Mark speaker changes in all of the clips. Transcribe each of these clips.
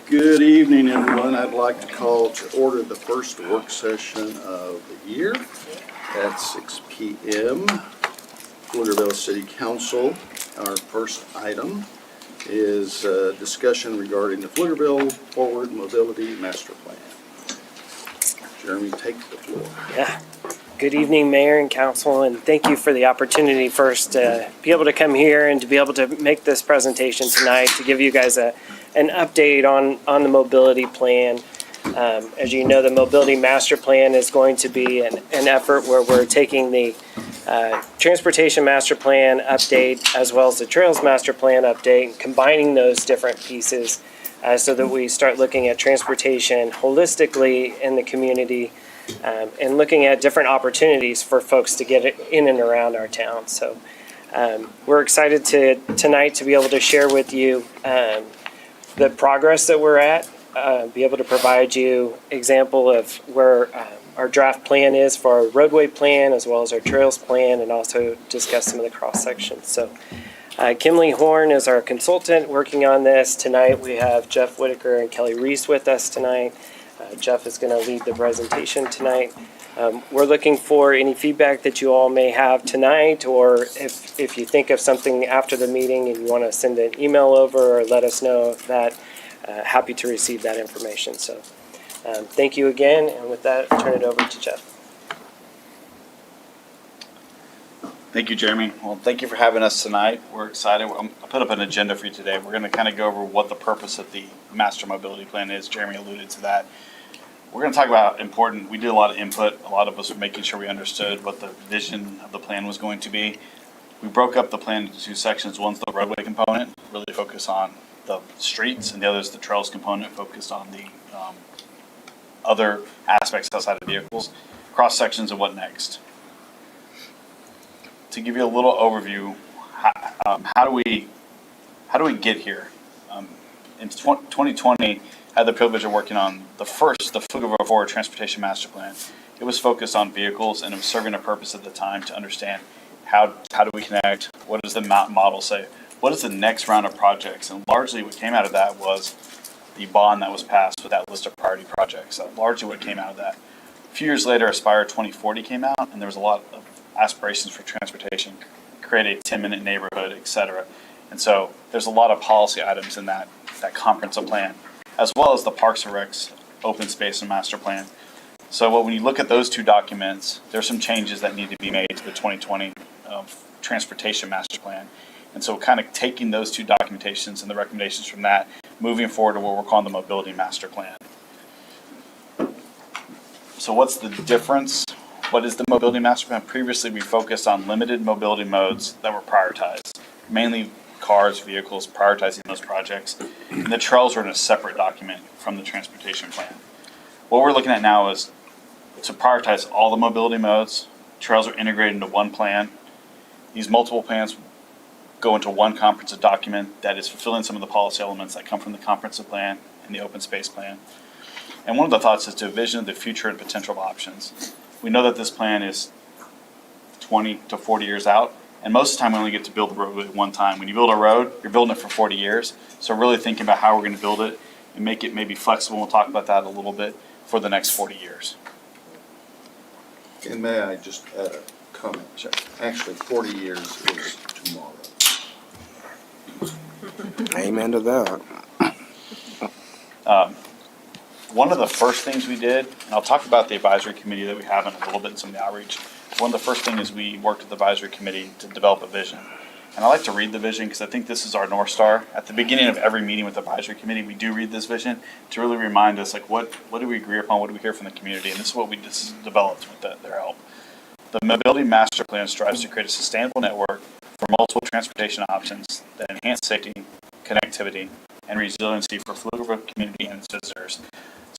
Speaker 1: Good evening, everyone. I'd like to call to order the first work session of the year at 6 p.m. Pflugerville City Council. Our first item is a discussion regarding the Pflugerville Forward Mobility Master Plan. Jeremy, take the floor.
Speaker 2: Yeah. Good evening, Mayor and Council, and thank you for the opportunity first to be able to come here and to be able to make this presentation tonight to give you guys an update on the mobility plan. As you know, the Mobility Master Plan is going to be an effort where we're taking the Transportation Master Plan update as well as the Trails Master Plan update and combining those different pieces so that we start looking at transportation holistically in the community. And looking at different opportunities for folks to get in and around our town. So we're excited tonight to be able to share with you the progress that we're at, be able to provide you example of where our draft plan is for our roadway plan as well as our trails plan, and also discuss some of the cross sections. So Kimberly Horn is our consultant working on this. Tonight we have Jeff Whitaker and Kelly Reese with us tonight. Jeff is going to lead the presentation tonight. We're looking for any feedback that you all may have tonight, or if you think of something after the meeting and you want to send an email over or let us know that, happy to receive that information. So thank you again, and with that, I'll turn it over to Jeff.
Speaker 3: Thank you, Jeremy. Well, thank you for having us tonight. We're excited. I put up an agenda for you today. We're going to kind of go over what the purpose of the Master Mobility Plan is. Jeremy alluded to that. We're going to talk about we did a lot of input. A lot of us were making sure we understood what the vision of the plan was going to be. We broke up the plan into two sections. One's the roadway component, really focus on the streets, and the other is the trails component, focused on the other aspects outside of vehicles, cross sections, and what next. To give you a little overview, how do we get here? In 2020, I had the privilege of working on the Pflugerville Forward Transportation Master Plan. It was focused on vehicles, and it was serving a purpose at the time to understand how do we connect, what does the model say, what is the next round of projects, and largely what came out of that was the bond that was passed with that list of priority projects. That's largely what came out of that. A few years later, Aspire 2040 came out, and there was a lot of aspirations for transportation, create a 10-minute neighborhood, etc. And so there's a lot of policy items in that comprehensive plan, as well as the Parks and Recs Open Space and Master Plan. So when you look at those two documents, there's some changes that need to be made to the 2020 Transportation Master Plan. And so kind of taking those two documentations and the recommendations from that, moving forward to what we're calling the Mobility Master Plan. So what's the difference? What is the Mobility Master Plan? Previously, we focused on limited mobility modes that were prioritized, mainly cars, vehicles, prioritizing those projects. And the trails are in a separate document from the transportation plan. What we're looking at now is to prioritize all the mobility modes. Trails are integrated into one plan. These multiple plans go into one comprehensive document that is fulfilling some of the policy elements that come from the comprehensive plan and the open space plan. And one of the thoughts is to envision the future and potential of options. We know that this plan is 20 to 40 years out, and most of the time we only get to build the road at one time. When you build a road, you're building it for 40 years. So really thinking about how we're going to build it and make it maybe flexible. We'll talk about that a little bit for the next 40 years.
Speaker 1: And may I just add a comment?
Speaker 3: Sure.
Speaker 1: Actually, 40 years is tomorrow.
Speaker 4: Amen to that.
Speaker 3: One of the first things we did, and I'll talk about the advisory committee that we have in a little bit in some of the outreach. One of the first things is we worked with the advisory committee to develop a vision. And I like to read the vision because I think this is our North Star. At the beginning of every meeting with the advisory committee, we do read this vision to really remind us, like, what do we agree upon? What do we hear from the community? And this is what we just developed with their help. The Mobility Master Plan strives to create a sustainable network for multiple transportation options that enhance safety, connectivity, and resiliency for Pflugerville community and its visitors.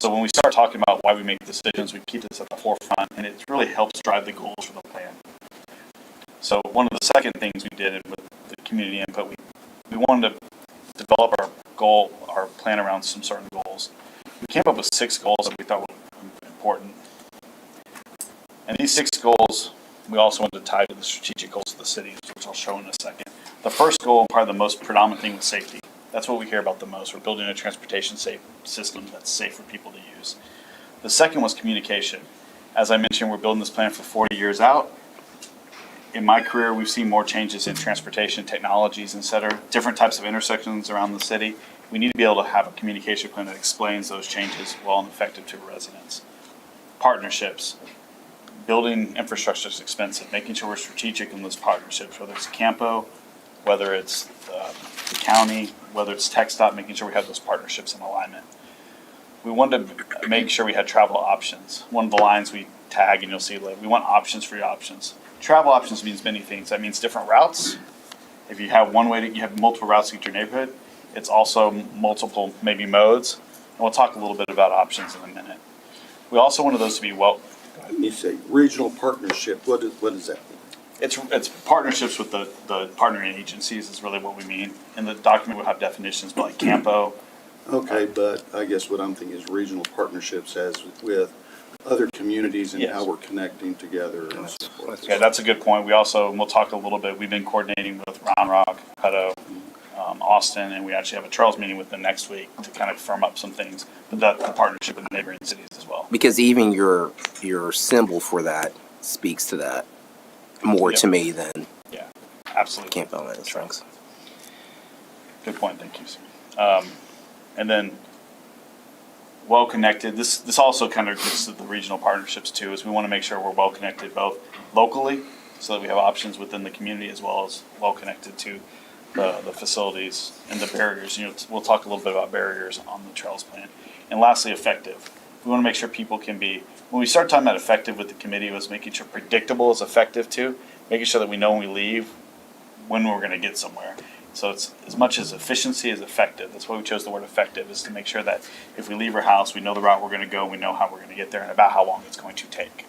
Speaker 3: So when we start talking about why we make decisions, we keep this at the forefront, and it really helps drive the goals for the plan. So one of the second things we did with the community input, we wanted to develop our plan around some certain goals. We came up with 6 goals that we thought were important. And these 6 goals, we also wanted to tie to the strategic goals of the city, which I'll show in a second. The first goal, and probably the most predominant thing, was safety. That's what we hear about the most. We're building a transportation safe system that's safe for people to use. The second was communication. As I mentioned, we're building this plan for 40 years out. In my career, we've seen more changes in transportation technologies, et cetera, different types of intersections around the city. We need to be able to have a communication plan that explains those changes well and effective to residents. Partnerships. Building infrastructure is expensive, making sure we're strategic in those partnerships, whether it's Campo, whether it's the county, whether it's TxDOT, making sure we have those partnerships in alignment. We wanted to make sure we had travel options. One of the lines we tag, and you'll see later, we want options for your options. Travel options means many things. That means different routes. If you have one way you have multiple routes to get to your neighborhood, it's also multiple maybe modes. And we'll talk a little bit about options in a minute. We also wanted those to be
Speaker 1: You say regional partnership, what is that?
Speaker 3: it's partnerships with the partnering agencies is really what we mean. And the document will have definitions, but like Campo.
Speaker 1: Okay, but I guess what I'm thinking is regional partnerships as with other communities and
Speaker 3: Yes.
Speaker 1: how we're connecting together and so forth.
Speaker 3: Yeah, that's a good point. We also, and we'll talk a little bit, we've been coordinating with Round Rock, Hutto, Austin, and we actually have a Charles meeting with them next week to kind of firm up some things, but the partnership with neighboring cities as well.
Speaker 4: Because even your symbol for that speaks to that more to me than
Speaker 3: Yeah, absolutely.
Speaker 4: Campbell and Strengths.
Speaker 3: Good point, thank you, sir. And then, well-connected, this also kind of gets to the regional partnerships too, is we want to make sure we're well-connected both locally, so that we have options within the community as well as well-connected to the facilities and the barriers. You know, we'll talk a little bit about barriers on the trails plan. And lastly, effective. We want to make sure people can be, when we start talking about effective with the committee, it was making sure predictable is effective too, making sure that we know when we leave, when we're going to get somewhere. So it's as much as efficiency as effective. That's why we chose the word effective, is to make sure that if we leave our house, we know the route we're going to go, we know how we're going to get there, and about how long it's going to take.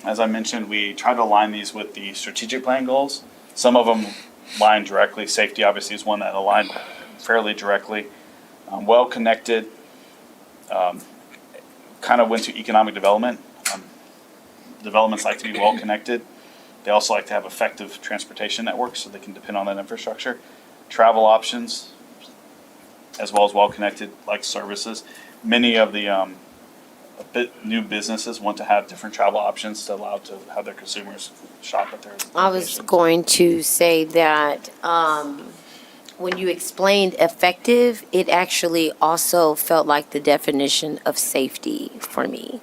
Speaker 3: As I mentioned, we try to align these with the strategic plan goals. Some of them line directly. Safety obviously is one that aligned fairly directly. Well-connected, kind of went to economic development. Developments like to be well-connected. They also like to have effective transportation networks so they can depend on that infrastructure. Travel options, as well as well-connected like services. Many of the new businesses want to have different travel options to allow to have their consumers shop at their
Speaker 5: I was
Speaker 3: locations.
Speaker 5: going to say that when you explained effective, it actually also felt like the definition of safety for me.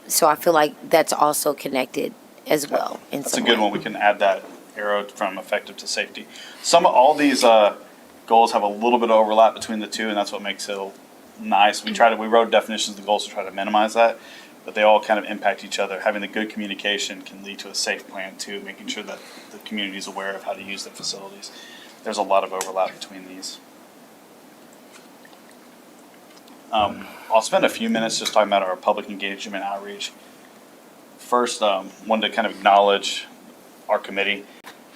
Speaker 5: So I feel like that's also connected as well in
Speaker 3: That's a
Speaker 5: some
Speaker 3: good
Speaker 5: way.
Speaker 3: one. We can add that arrow from effective to safety. All these goals have a little bit of overlap between the two, and that's what makes it nice. We wrote definitions of the goals to try to minimize that, but they all kind of impact each other. Having the good communication can lead to a safe plan too, making sure that the community is aware of how to use the facilities. There's a lot of overlap between these. I'll spend a few minutes just talking about our public engagement outreach. First, wanted to kind of acknowledge our committee.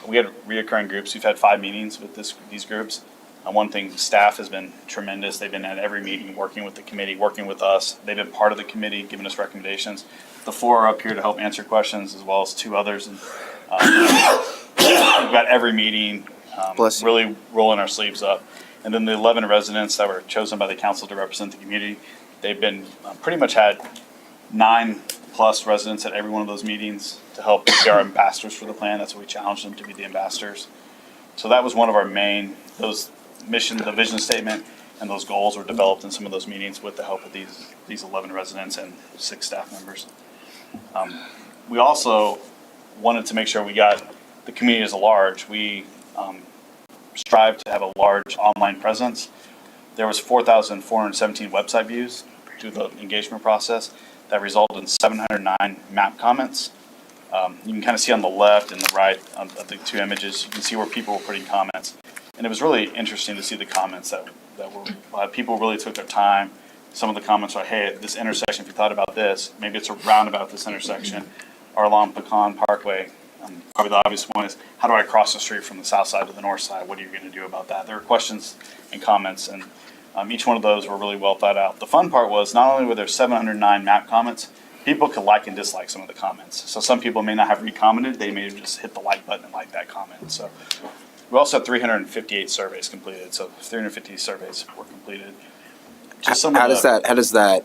Speaker 3: We had reoccurring groups. We've had 5 meetings with these groups. One thing, staff has been tremendous. They've been at every meeting, working with the committee, working with us. They've been part of the committee, giving us recommendations. The 4 are up here to help answer questions, as well as 2 others. And we've got every meeting,
Speaker 4: Bless you.
Speaker 3: really rolling our sleeves up. And then the 11 residents that were chosen by the council to represent the community, they've been pretty much had 9+ residents at every one of those meetings to help be our ambassadors for the plan. That's what we challenged them to be the ambassadors. So that was one of our main, those mission, the vision statement, and those goals were developed in some of those meetings with the help of these 11 residents and 6 staff members. We also wanted to make sure we got the community as a large. We strive to have a large online presence. There was 4,417 website views through the engagement process that resulted in 709 map comments. You can kind of see on the left and the right of the 2 images, you can see where people were putting comments. And it was really interesting to see the comments that were, people really took their time. Some of the comments are, hey, at this intersection, if you thought about this, maybe it's a roundabout at this intersection, or along Pecan Parkway. Probably the obvious one is, how do I cross the street from the south side to the north side? What are you going to do about that? There were questions and comments, and each one of those were really well thought out. The fun part was, not only were there 709 map comments, people could like and dislike some of the comments. So some people may not have recommented, they may have just hit the like button and like that comment. So We also have 358 surveys completed, so 350 surveys were completed. Just some
Speaker 4: How
Speaker 3: of
Speaker 4: does that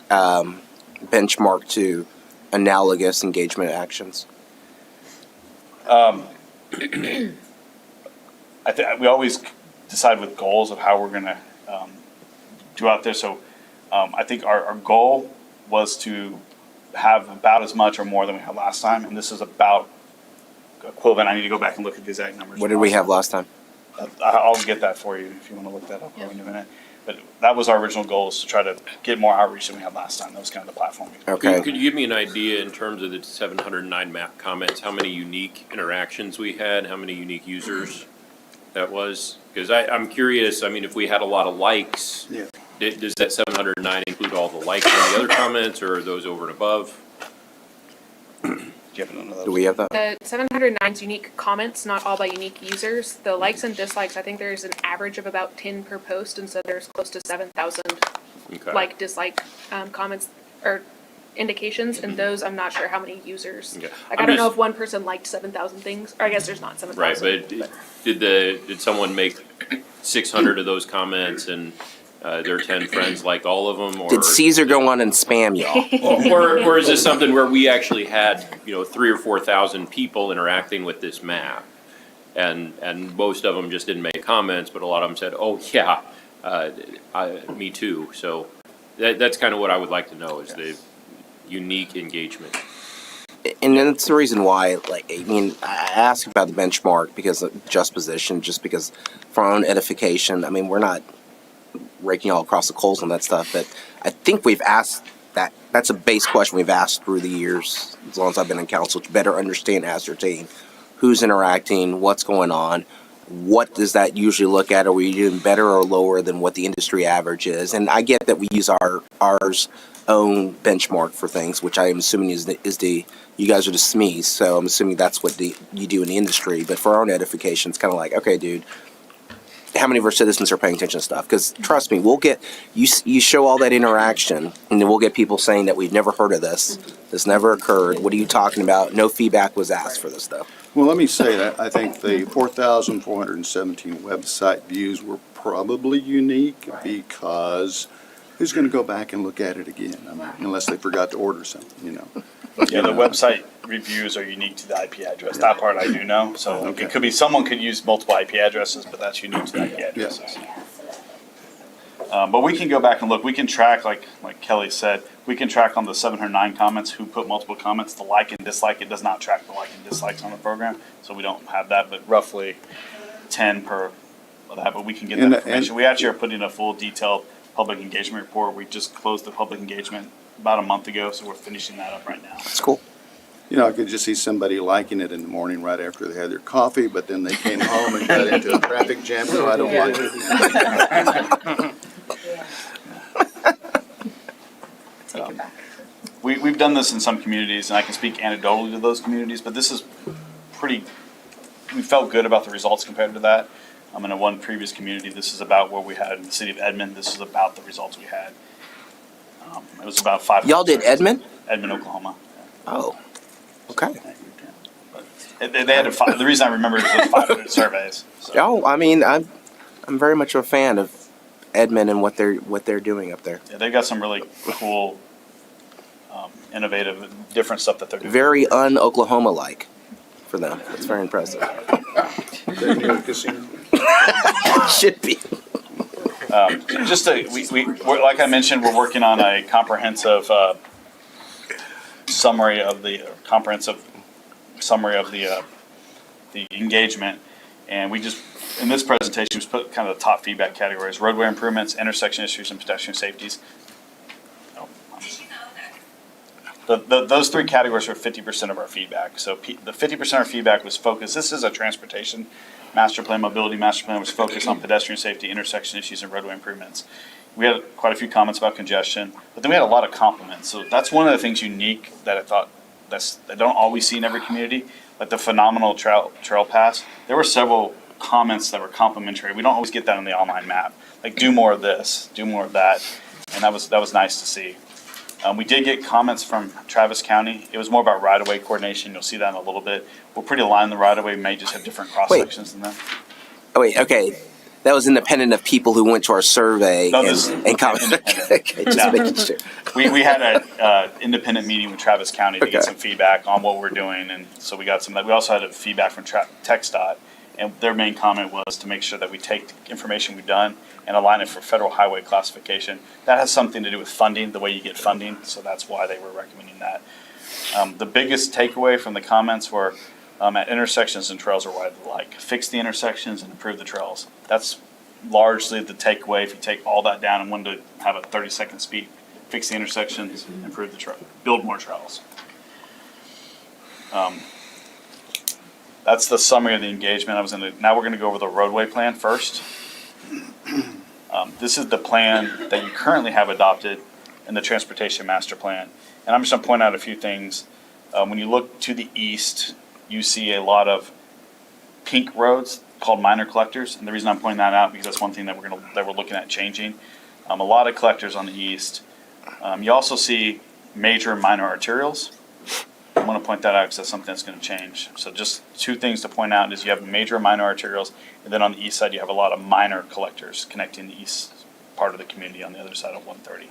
Speaker 4: benchmark to analogous engagement actions?
Speaker 3: we always decide with goals of how we're going to do out there. So I think our goal was to have about as much or more than we had last time, and this is about equivalent. I need to go back and look at the exact numbers.
Speaker 4: What did we have last time?
Speaker 3: I'll get that for you if you want to look that up in a minute. But that was our original goal, is to try to get more outreach than we had last time. That was kind of the platform.
Speaker 4: Okay.
Speaker 6: Could you give me an idea in terms of the 709 map comments, how many unique interactions we had, how many unique users that was? Because I'm curious, I mean, if we had a lot of likes,
Speaker 1: Yeah.
Speaker 6: does that 709 include all the likes on the other comments, or are those over and above?
Speaker 3: Do you have none of those?
Speaker 4: Do we have that?
Speaker 7: The 709's unique comments, not all by unique users. The likes and dislikes, I think there's an average of about 10 per post, and so there's close to 7,000
Speaker 6: Okay.
Speaker 7: like, dislike comments or indications, and those I'm not sure how many users.
Speaker 6: Okay.
Speaker 7: Like,
Speaker 6: I'm
Speaker 7: I don't know
Speaker 6: just-
Speaker 7: if one person liked 7,000 things, or I guess there's not 7,000.
Speaker 6: Right, but did someone make 600 of those comments and their 10 friends liked all of them? Or
Speaker 4: Did Caesar go on and spam y'all?
Speaker 6: or is this something where we actually had, 3,000 or 4,000 people interacting with this map, and most of them just didn't make comments, but a lot of them said, "Oh yeah, me too." So that's kind of what I would like to know, is the unique engagement.
Speaker 4: And that's the reason why, I ask about the benchmark because of just position, just because for our own edification. I mean, we're not raking all across the coals on that stuff, but I think we've asked that. That's a base question we've asked through the years, as long as I've been in council, to better understand, ascertain who's interacting, what's going on. What does that usually look at? Are we doing better or lower than what the industry average is? And I get that we use ours own benchmark for things, which I am assuming is the you guys are the SMEs, so I'm assuming that's what you do in the industry. But for our own edification, it's kind of like, okay, dude, how many of our citizens are paying attention to stuff? Because trust me, we'll get you show all that interaction, and then we'll get people saying that we've never heard of this. This never occurred. What are you talking about? No feedback was asked for this stuff.
Speaker 1: Well, let me say that I think the 4,417 website views were probably unique because who's going to go back and look at it again? I mean, unless they forgot to order something,
Speaker 3: Yeah, the website reviews are unique to the IP address. That part I do know. So
Speaker 1: Okay.
Speaker 3: it could be someone could use multiple IP addresses, but that's unique to the IP addresses. But we can go back and look. We can track, like Kelly said, we can track on the 709 comments who put multiple comments. The like and dislike, it does not track the like and dislikes on the program, so we don't have that. But roughly 10 per of that. But we can get that
Speaker 1: And-
Speaker 3: information. We actually are putting a full detailed public engagement report. We just closed the public engagement about a month ago, so we're finishing that up right now.
Speaker 4: It's cool.
Speaker 1: I could just see somebody liking it in the morning right after they had their coffee, but then they came home and got into a traffic jam, so I don't like it.
Speaker 3: We've done this in some communities, and I can speak anecdotally to those communities, but this is we felt good about the results compared to that. In a one previous community, this is about where we had in the city of Edmond. This is about the results we had. It was about 500.
Speaker 4: Y'all did Edmond?
Speaker 3: Edmond, Oklahoma.
Speaker 4: Oh, okay.
Speaker 3: They had the reason I remember it was 500 surveys. So.
Speaker 4: Oh, I mean, I'm very much a fan of Edmond and what they're doing up there.
Speaker 3: Yeah, they've got some really cool, innovative, different stuff that they're doing.
Speaker 4: Very un-Oklahoma-like for them. It's very impressive.
Speaker 1: They knew the casino.
Speaker 4: Should be.
Speaker 3: We're, like I mentioned, we're working on a comprehensive summary of the engagement, and we just in this presentation just put kind of the top feedback categories: roadway improvements, intersection issues, and pedestrian safeties. Those three categories are 50% of our feedback. So the 50% of our feedback was focused. This is a transportation master plan, mobility master plan was focused on pedestrian safety, intersection issues, and roadway improvements. We had quite a few comments about congestion, but then we had a lot of compliments. So that's one of the things unique that I thought I don't always see in every community, like the phenomenal trail pass. There were several comments that were complimentary. We don't always get that on the online map. Like, do more of this, do more of that, and that was nice to see. We did get comments from Travis County. It was more about right-of-way coordination. You'll see that in a little bit. We're pretty aligned in the right-of-way. We may just have different cross-sections than them.
Speaker 4: Oh, wait, okay. That was independent of people who went to our survey
Speaker 3: No, this is
Speaker 4: and commented.
Speaker 3: independent.
Speaker 4: Okay, just
Speaker 3: No.
Speaker 4: making sure.
Speaker 3: We had a independent meeting with Travis County to get
Speaker 4: Okay.
Speaker 3: some feedback on what we're doing, and so we got some. We also had a feedback from TxDOT, and their main comment was to make sure that we take the information we've done and align it for federal highway classification. That has something to do with funding, the way you get funding, so that's why they were recommending that. The biggest takeaway from the comments were at intersections and trails are wide alike. Fix the intersections and improve the trails. That's largely the takeaway. If you take all that down and wanted to have a 30-second speed, fix the intersections, improve the trail, build more trails. That's the summary of the engagement. Now we're gonna go over the roadway plan first. This is the plan that you currently have adopted in the transportation master plan. And I'm just gonna point out a few things. When you look to the east, you see a lot of pink roads called minor collectors. And the reason I'm pointing that out, because that's one thing that we're looking at changing. A lot of collectors on the east. You also see major and minor arterials. I want to point that out because that's something that's going to change. So just two things to point out is you have major and minor arterials, and then on the east side you have a lot of minor collectors connecting the east part of the community on the other side of 130.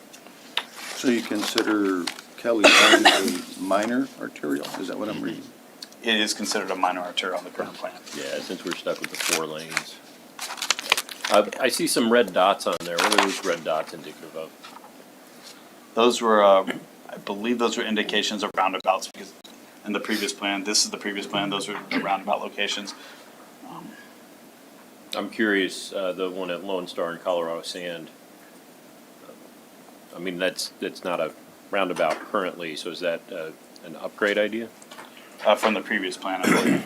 Speaker 1: So you consider Kelly Lane a minor arterial? Is that what I'm reading?
Speaker 3: It is considered a minor arterial on the current plan.
Speaker 6: Yeah, since we're stuck with the 4 lanes. I see some red dots on there. What are those red dots indicative of?
Speaker 3: Those were, I believe those were indications of roundabouts because in the previous plan, this is the previous plan, those are the roundabout locations.
Speaker 6: I'm curious, the one at Lone Star in Colorado Sand. I mean, that's not a roundabout currently, so is that an upgrade idea?
Speaker 3: From the previous plan, I believe.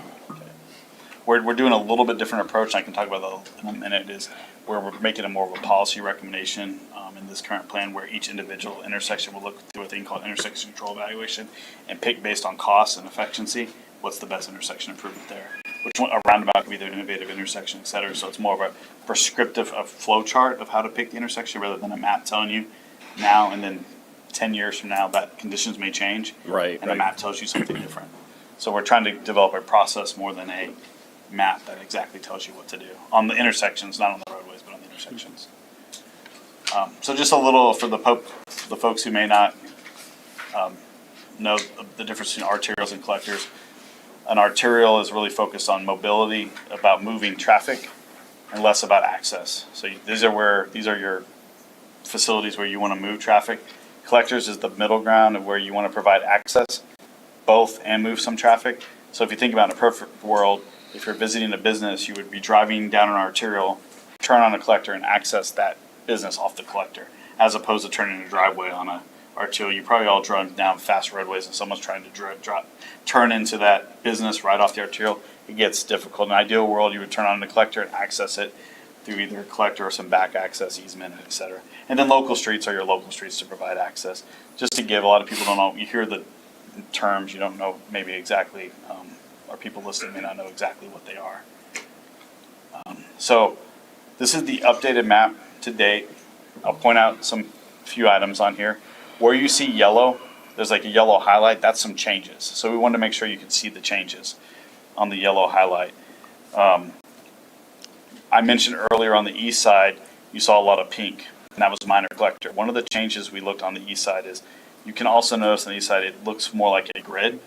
Speaker 3: We're doing a little bit different approach, and I can talk about that in a minute, is where we're making it more of a policy recommendation in this current plan where each individual intersection will look through a thing called intersection control evaluation and pick based on cost and efficiency, what's the best intersection improvement there. Which one, a roundabout could be the innovative intersection, et cetera. So it's more of a prescriptive flow chart of how to pick the intersection rather than a map telling you now and then 10 years from now that conditions may change.
Speaker 6: Right,
Speaker 3: And the
Speaker 6: right.
Speaker 3: map tells you something different. So we're trying to develop a process more than a map that exactly tells you what to do on the intersections, not on the roadways, but on the intersections. So just a little for the folks who may not know the difference between arterials and collectors. An arterial is really focused on mobility, about moving traffic, and less about access. So these are your facilities where you want to move traffic. Collectors is the middle ground of where you want to provide access, both, and move some traffic. So if you think about in a perfect world, if you're visiting a business, you would be driving down an arterial, turn on a collector, and access that business off the collector, as opposed to turning a driveway on a arterial. You probably all drive down fast roadways, and someone's trying to turn into that business right off the arterial. It gets difficult. In an ideal world, you would turn on the collector and access it through either a collector or some back access easement, et cetera. And then local streets are your local streets to provide access. Just to give, a lot of people don't know, you hear the terms, you don't know maybe exactly, or people listening may not know exactly what they are. So this is the updated map to date. I'll point out some few items on here. Where you see yellow, there's like a yellow highlight, that's some changes. So we wanted to make sure you could see the changes on the yellow highlight. I mentioned earlier on the east side, you saw a lot of pink, and that was minor collector. One of the changes we looked on the east side is, you can also notice on the east side, it looks more like a grid.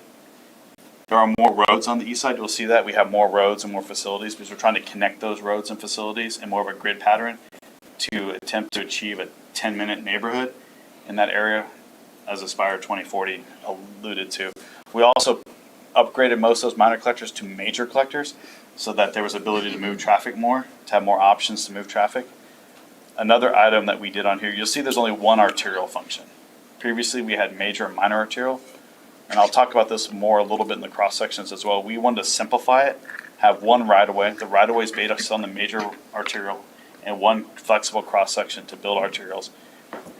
Speaker 3: There are more roads on the east side, you'll see that. We have more roads and more facilities because we're trying to connect those roads and facilities in more of a grid pattern to attempt to achieve a 10-minute neighborhood in that area, as Aspire 2040 alluded to. We also upgraded most of those minor collectors to major collectors so that there was ability to move traffic more, to have more options to move traffic. Another item that we did on here, you'll see there's only one arterial function. Previously, we had major and minor arterial, and I'll talk about this more a little bit in the cross sections as well. We wanted to simplify it, have one right-of-way. The right-of-way is based on the major arterial, and one flexible cross section to build arterials.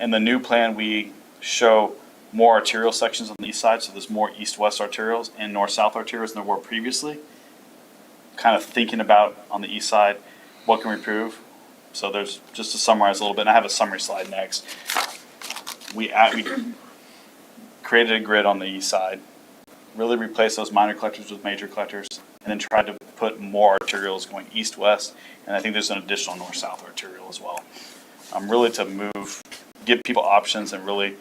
Speaker 3: In the new plan, we show more arterial sections on the east side, so there's more east-west arterials and north-south arterials than there were previously. Kind of thinking about on the east side, what can we improve? So there's, just to summarize a little bit, and I have a summary slide next. We created a grid on the east side, really replaced those minor collectors with major collectors, and then tried to put more arterials going east-west, and I think there's an additional north-south arterial as well. Really to give people options and really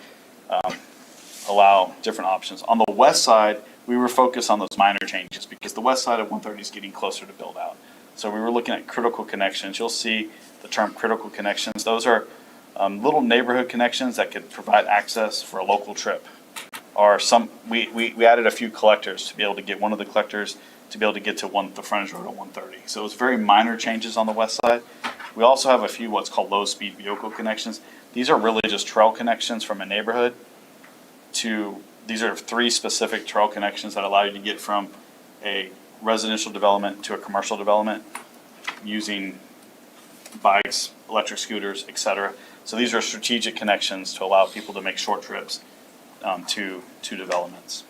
Speaker 3: allow different options. On the west side, we were focused on those minor changes because the west side of 130 is getting closer to build out. So we were looking at critical connections. You'll see the term critical connections. Those are little neighborhood connections that could provide access for a local trip. Or we added a few collectors to be able to get one of the collectors to be able to get to the frontage road at 130. So it was very minor changes on the west side. We also have a few what's called low-speed vehicle connections. These are really just trail connections from a neighborhood these are 3 specific trail connections that allow you to get from a residential development to a commercial development using bikes, electric scooters, etc. So these are strategic connections to allow people to make short trips to developments.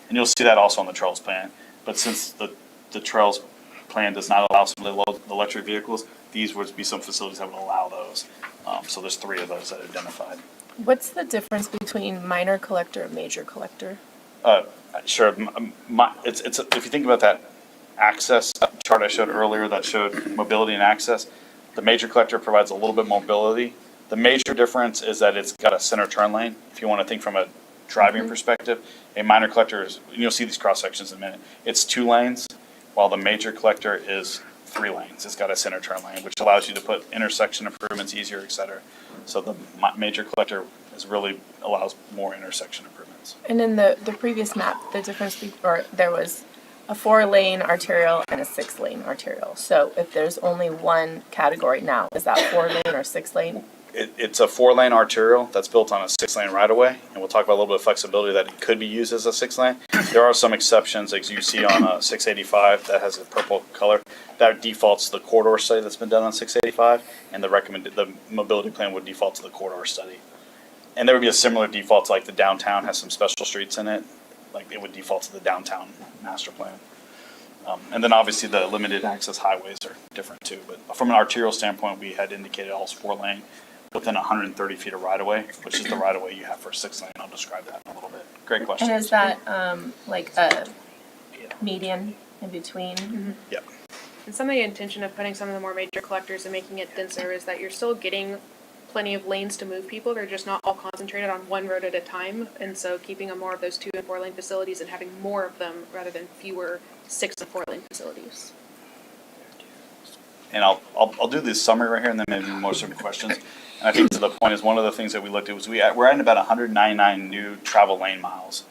Speaker 3: And you'll see that also on the trails plan. But since the trails plan does not allow some of the electric vehicles, these would be some facilities that would allow those. So there's 3 of those that are identified.
Speaker 8: What's the difference between minor collector and major collector?
Speaker 3: Sure. If you think about that access chart I showed earlier that showed mobility and access, the major collector provides a little bit mobility. The major difference is that it's got a center turn lane. If you want to think from a driving perspective, a minor collector is, you'll see these cross sections in a minute, it's 2 lanes, while the major collector is 3 lanes. It's got a center turn lane, which allows you to put intersection improvements easier, et cetera. So the major collector really allows more intersection improvements.
Speaker 8: And in the previous map, the difference, there was a 4-lane arterial and a 6-lane arterial. So if there's only one category now, is that 4-lane or 6-lane?
Speaker 3: It's a 4-lane arterial that's built on a 6-lane right-of-way, and we'll talk about a little bit of flexibility that it could be used as a 6-lane. There are some exceptions, as you see on 685 that has a purple color. That defaults to the corridor study that's been done on 685, and the mobility plan would default to the corridor study. And there would be a similar default, like the downtown has some special streets in it, like it would default to the downtown master plan. And then obviously the limited access highways are different too. But from an arterial standpoint, we had indicated all 4-lane within 130 feet of right-of-way, which is the right-of-way you have for 6-lane. I'll describe that in a little bit. Great question.
Speaker 8: And is that like a median in between?
Speaker 3: Yep.
Speaker 7: And some of the intention of putting some of the more major collectors and making it denser is that you're still getting plenty of lanes to move people. They're just not all concentrated on one road at a time. And so keeping more of those 2- and 4-lane facilities and having more of them rather than fewer 6- and 4-lane facilities.
Speaker 3: And I'll do this summary right here and then maybe more some questions. And I think to the point is one of the things that we looked at was we're adding about 199 new travel lane miles.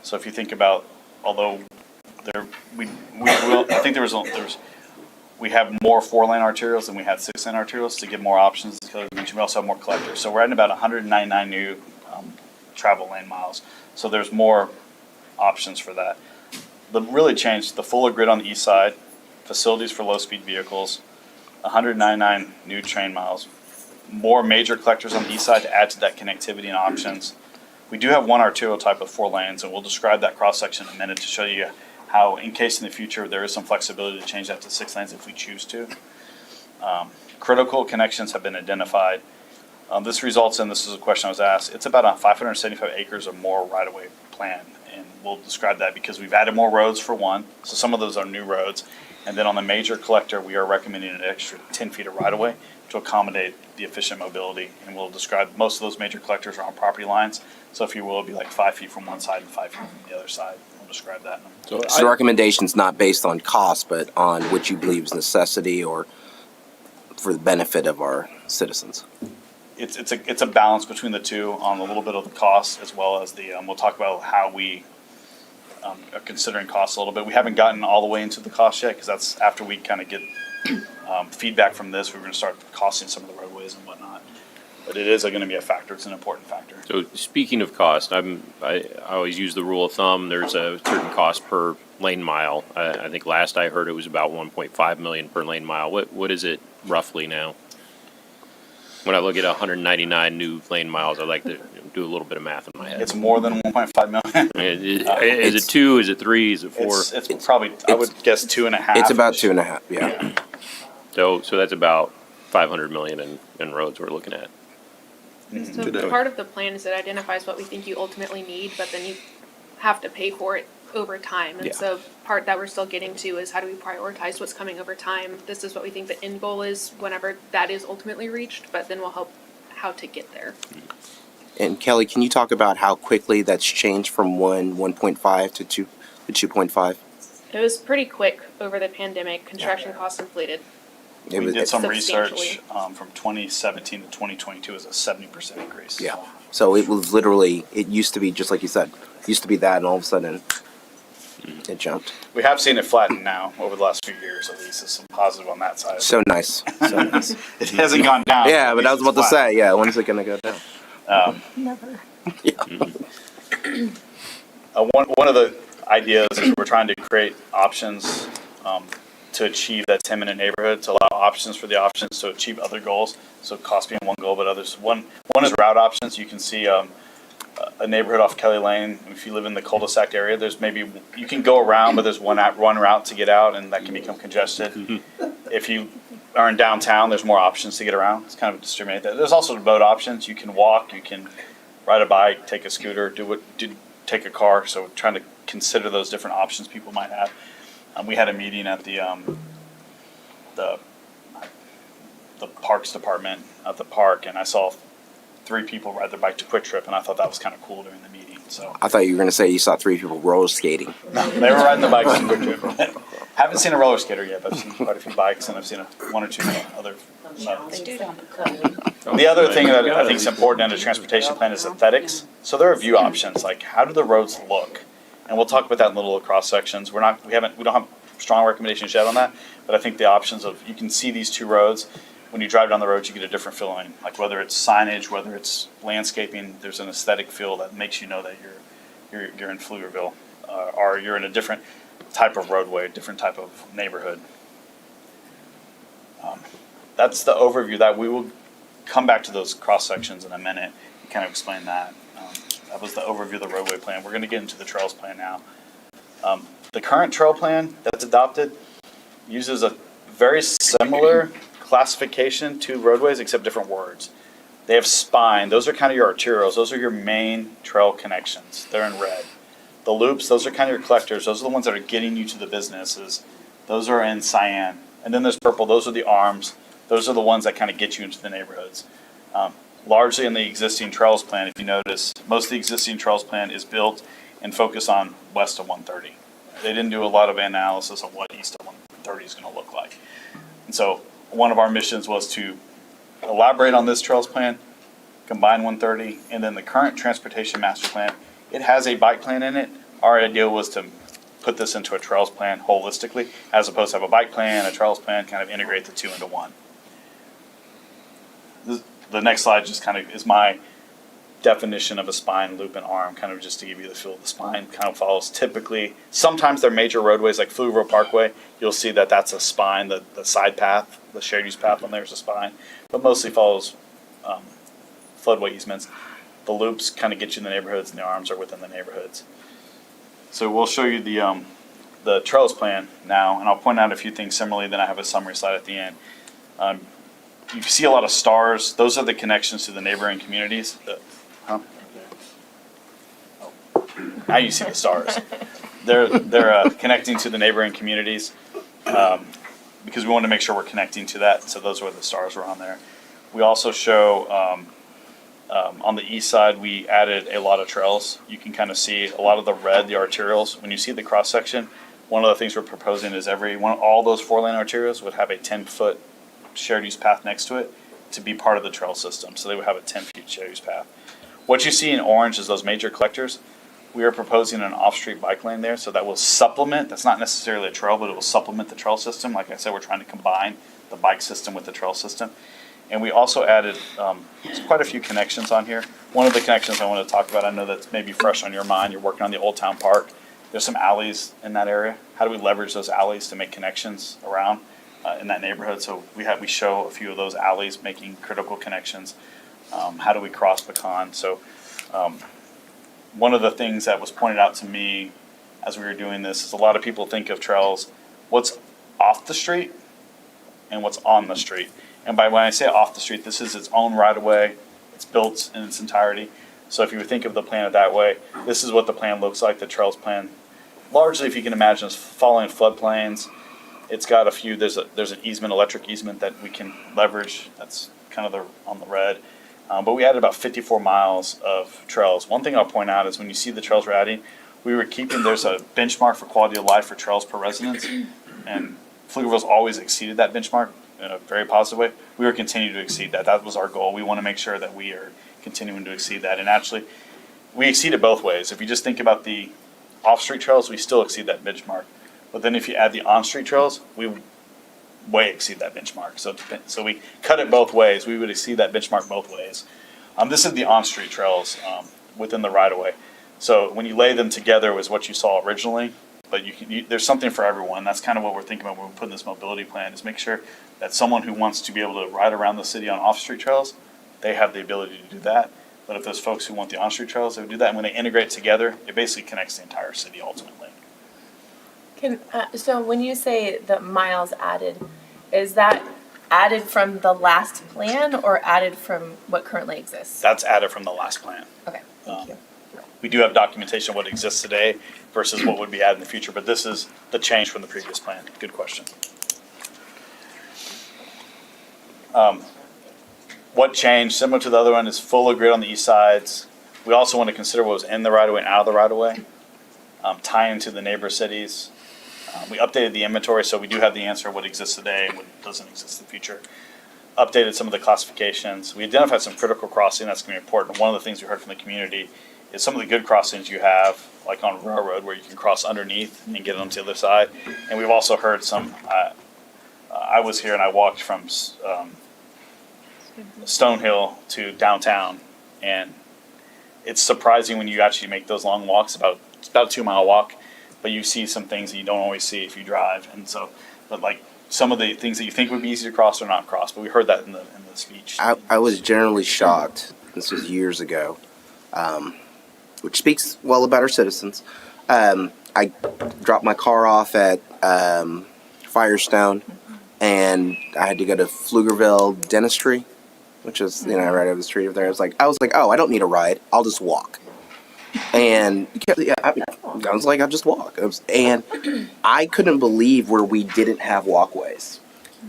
Speaker 3: So if you think about, although I think we have more 4-lane arterials than we had 6-lane arterials to give more options. Because we also have more collectors. So we're adding about 199 new travel lane miles. So there's more options for that. The really changed the fuller grid on the east side, facilities for low-speed vehicles, 199 new train miles, more major collectors on the east side to add to that connectivity and options. We do have one arterial type of 4 lanes, and we'll describe that cross-section in a minute to show you how, in case in the future, there is some flexibility to change that to 6 lanes if we choose to. Critical connections have been identified. This results in, this is a question I was asked, it's about 575 acres or more right-of-way plan. And we'll describe that because we've added more roads for one. So some of those are new roads. And then on the major collector, we are recommending an extra 10 feet of right-of-way to accommodate the efficient mobility. And we'll describe, most of those major collectors are on property lines. So if you will, it'll be like 5 feet from one side and 5 feet from the other side. We'll describe that.
Speaker 4: So the recommendation's not based on cost, but on what you believe is necessity or for the benefit of our citizens.
Speaker 3: It's a balance between the two on a little bit of the cost as well as the, we'll talk about how we are considering costs a little bit. We haven't gotten all the way into the cost yet because that's after we kind of get feedback from this, we're going to start costing some of the roadways and whatnot. But it is going to be a factor. It's an important factor.
Speaker 6: So speaking of cost, I always use the rule of thumb. There's a certain cost per lane mile. I think last I heard it was about 1.5 million per lane mile. What is it roughly now? When I look at 199 new lane miles, I like to do a little bit of math in my head.
Speaker 3: It's more than 1.5 million.
Speaker 6: Is it 2? Is it 3? Is it 4?
Speaker 3: It's probably, I would guess 2.5.
Speaker 4: It's about 2.5, yeah.
Speaker 6: So that's about 500 million in roads we're looking at.
Speaker 7: So part of the plan is it identifies what we think you ultimately need, but then you have to pay for it over time. And
Speaker 6: Yeah.
Speaker 7: so part that we're still getting to is how do we prioritize what's coming over time? This is what we think the end goal is whenever that is ultimately reached, but then we'll help how to get there.
Speaker 4: And Kelly, can you talk about how quickly that's changed from 1.5 to 2.5?
Speaker 7: It was pretty quick over the pandemic. Construction costs inflated.
Speaker 4: It
Speaker 3: We
Speaker 4: was,
Speaker 3: did some
Speaker 7: substantially.
Speaker 3: research from 2017 to 2022 is a 70% increase.
Speaker 4: yeah. So it was literally, it used to be just like you said, it used to be that, and all of a sudden it jumped.
Speaker 3: We have seen it flatten now over the last few years, at least. There's some positive on that side.
Speaker 4: So nice. So nice.
Speaker 3: It hasn't gone down.
Speaker 4: Yeah,
Speaker 3: at
Speaker 4: but I was
Speaker 3: least
Speaker 4: about to
Speaker 3: it's
Speaker 4: say, yeah, when's it gonna go down?
Speaker 8: Never.
Speaker 3: One of the ideas is we're trying to create options to achieve that 10-minute neighborhood, to allow options for the options to achieve other goals. So cost being one goal, but others. One is route options. You can see a neighborhood off Kelly Lane. If you live in the cul-de-sac area, there's maybe, you can go around, but there's one route to get out, and that can become congested. If you are in downtown, there's more options to get around. It's kind of distributed. There's also boat options. You can walk, you can ride a bike, take a scooter, take a car. So trying to consider those different options people might have. We had a meeting at the parks department at the park, and I saw 3 people ride their bike to Quick Trip, and I thought that was kind of cool during the meeting. So
Speaker 4: I thought you were gonna say you saw 3 people roller skating.
Speaker 3: no, they were riding the bikes to Quick Trip. Haven't seen a roller skater yet, but I've seen quite a few bikes, and I've seen 1 or 2 other modes. The other thing that I think is important in a transportation plan is aesthetics. So there are view options, like how do the roads look? And we'll talk about that in the little cross sections. We don't have strong recommendations yet on that, but I think the options of, you can see these 2 roads. When you drive down the road, you get a different feeling, like whether it's signage, whether it's landscaping, there's an aesthetic feel that makes you know that you're in Pflugerville, or you're in a different type of roadway, different type of neighborhood. That's the overview. That we will come back to those cross sections in a minute and kind of explain that. That was the overview of the roadway plan. We're going to get into the trails plan now. The current trail plan that's adopted uses a very similar classification to roadways, except different words. They have spine. Those are kind of your arterials. Those are your main trail connections. They're in red. The loops, those are kind of your collectors. Those are the ones that are getting you to the businesses. Those are in cyan. And then there's purple. Those are the arms. Those are the ones that kind of get you into the neighborhoods. Largely in the existing trails plan, if you notice, most of the existing trails plan is built and focused on west of 130. They didn't do a lot of analysis on what east of 130 is going to look like. And so one of our missions was to elaborate on this trails plan, combine 130, and then the current transportation master plan. It has a bike plan in it. Our idea was to put this into a trails plan holistically, as opposed to have a bike plan, a trails plan, kind of integrate the 2 into 1. The next slide just kind of is my definition of a spine, loop, and arm, kind of just to give you the feel of the spine. Kind of follows typically, sometimes they're major roadways like Pflugerville Parkway. You'll see that that's a spine, the side path, the shared use path on there is a spine, but mostly follows floodway easements. The loops kind of get you in the neighborhoods, and the arms are within the neighborhoods. So we'll show you the trails plan now, and I'll point out a few things similarly, then I have a summary slide at the end. You see a lot of stars. Those are the connections to the neighboring communities. Now you see the stars. They're connecting to the neighboring communities because we want to make sure we're connecting to that. So those are where the stars were on there. We also show on the east side, we added a lot of trails. You can kind of see a lot of the red, the arterials. When you see the cross section, one of the things we're proposing is all those 4-lane arterials would have a 10-foot shared use path next to it to be part of the trail system. So they would have a 10-foot shared use path. What you see in orange is those major collectors. We are proposing an off-street bike lane there, so that will supplement, that's not necessarily a trail, but it will supplement the trail system. Like I said, we're trying to combine the bike system with the trail system. And we also added quite a few connections on here. One of the connections I want to talk about, I know that's maybe fresh on your mind, you're working on the Old Town Park. There's some alleys in that area. How do we leverage those alleys to make connections around in that neighborhood? So we show a few of those alleys making critical connections. How do we cross Pecan? So one of the things that was pointed out to me as we were doing this is a lot of people think of trails, what's off the street and what's on the street. And when I say off the street, this is its own right-of-way. It's built in its entirety. So if you would think of the plan that way, this is what the plan looks like, the trails plan. largely, if you can imagine, it's following floodplains. It's got a few. There's an easement, electric easement that we can leverage. That's kind of on the red. But we added about 54 miles of trails. One thing I'll point out is when you see the trails we're adding, we were keeping, there's a benchmark for quality of life for trails per residence, and Pflugerville's always exceeded that benchmark in a very positive way. We were continuing to exceed that. That was our goal. We want to make sure that we are continuing to exceed that. And actually, we exceeded both ways. If you just think about the off-street trails, we still exceed that benchmark. But then if you add the on-street trails, we way exceed that benchmark. So we cut it both ways. We would exceed that benchmark both ways. This is the on-street trails within the right-of-way. So when you lay them together was what you saw originally, but there's something for everyone. That's kind of what we're thinking about when we're putting this mobility plan, is make sure that someone who wants to be able to ride around the city on off-street trails, they have the ability to do that. But if there's folks who want the on-street trails, they would do that. And when they integrate together, it basically connects the entire city ultimately.
Speaker 8: So when you say the miles added, is that added from the last plan or added from what currently exists?
Speaker 3: That's added from the last plan.
Speaker 8: Okay, thank you.
Speaker 3: We do have documentation of what exists today versus what would be added in the future, but this is the change from the previous plan. Good question. What changed, similar to the other one, is fuller grid on the east sides. We also want to consider what was in the right-of-way and out of the right-of-way, tie into the neighbor cities. We updated the inventory, so we do have the answer of what exists today and what doesn't exist in the future. Updated some of the classifications. We identified some critical crossing that's going to be important. One of the things we heard from the community is some of the good crossings you have, like on Railroad, where you can cross underneath and get onto the other side. And we've also heard some, I was here and I walked from Stonehill to downtown, and it's surprising when you actually make those long walks. It's about a 2-mile walk, but you see some things that you don't always see if you drive. And so, but like some of the things that you think would be easy to cross are not crossed. But we heard that in the speech.
Speaker 4: I was generally shocked. This was years ago, which speaks well about our citizens. I dropped my car off at Firestone, and I had to go to Pflugerville Dentistry, which is right over the street over there. I was like, oh, I don't need a ride. I'll just walk. And I was like, I'll just walk. And I couldn't believe where we didn't have walkways.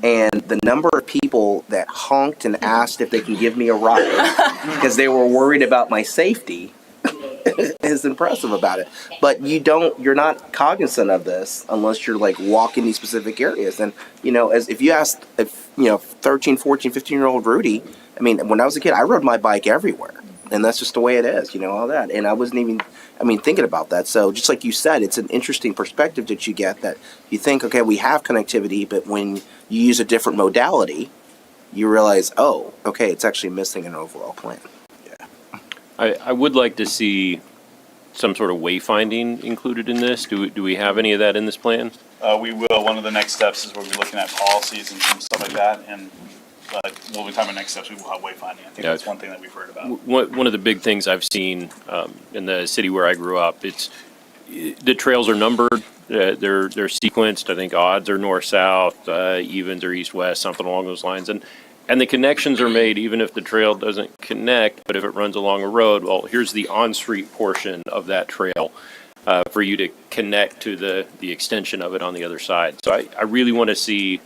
Speaker 4: And the number of people that honked and asked if they can give me a ride because they were worried about my safety is impressive about it. But you're not cognizant of this unless you're like walking these specific areas. And, if you asked 13, 14, 15-year-old Rudy, when I was a kid, I rode my bike everywhere. And that's just the way it is, all that. And I wasn't even, thinking about that. So just like you said, it's an interesting perspective that you get, that you think, okay, we have connectivity, but when you use a different modality, you realize, oh, okay, it's actually missing an overall plan.
Speaker 6: I would like to see some sort of wayfinding included in this. Do we have any of that in this plan?
Speaker 3: We will. One of the next steps is we'll be looking at policies and some stuff like that. And we'll be talking about next steps. We will have wayfinding. I think that's one thing that we've heard about.
Speaker 6: One of the big things I've seen in the city where I grew up, the trails are numbered. They're sequenced. I think odds are north-south, evens are east-west, something along those lines. And the connections are made even if the trail doesn't connect, but if it runs along a road, well, here's the on-street portion of that trail for you to connect to the extension of it on the other side. So I really want to see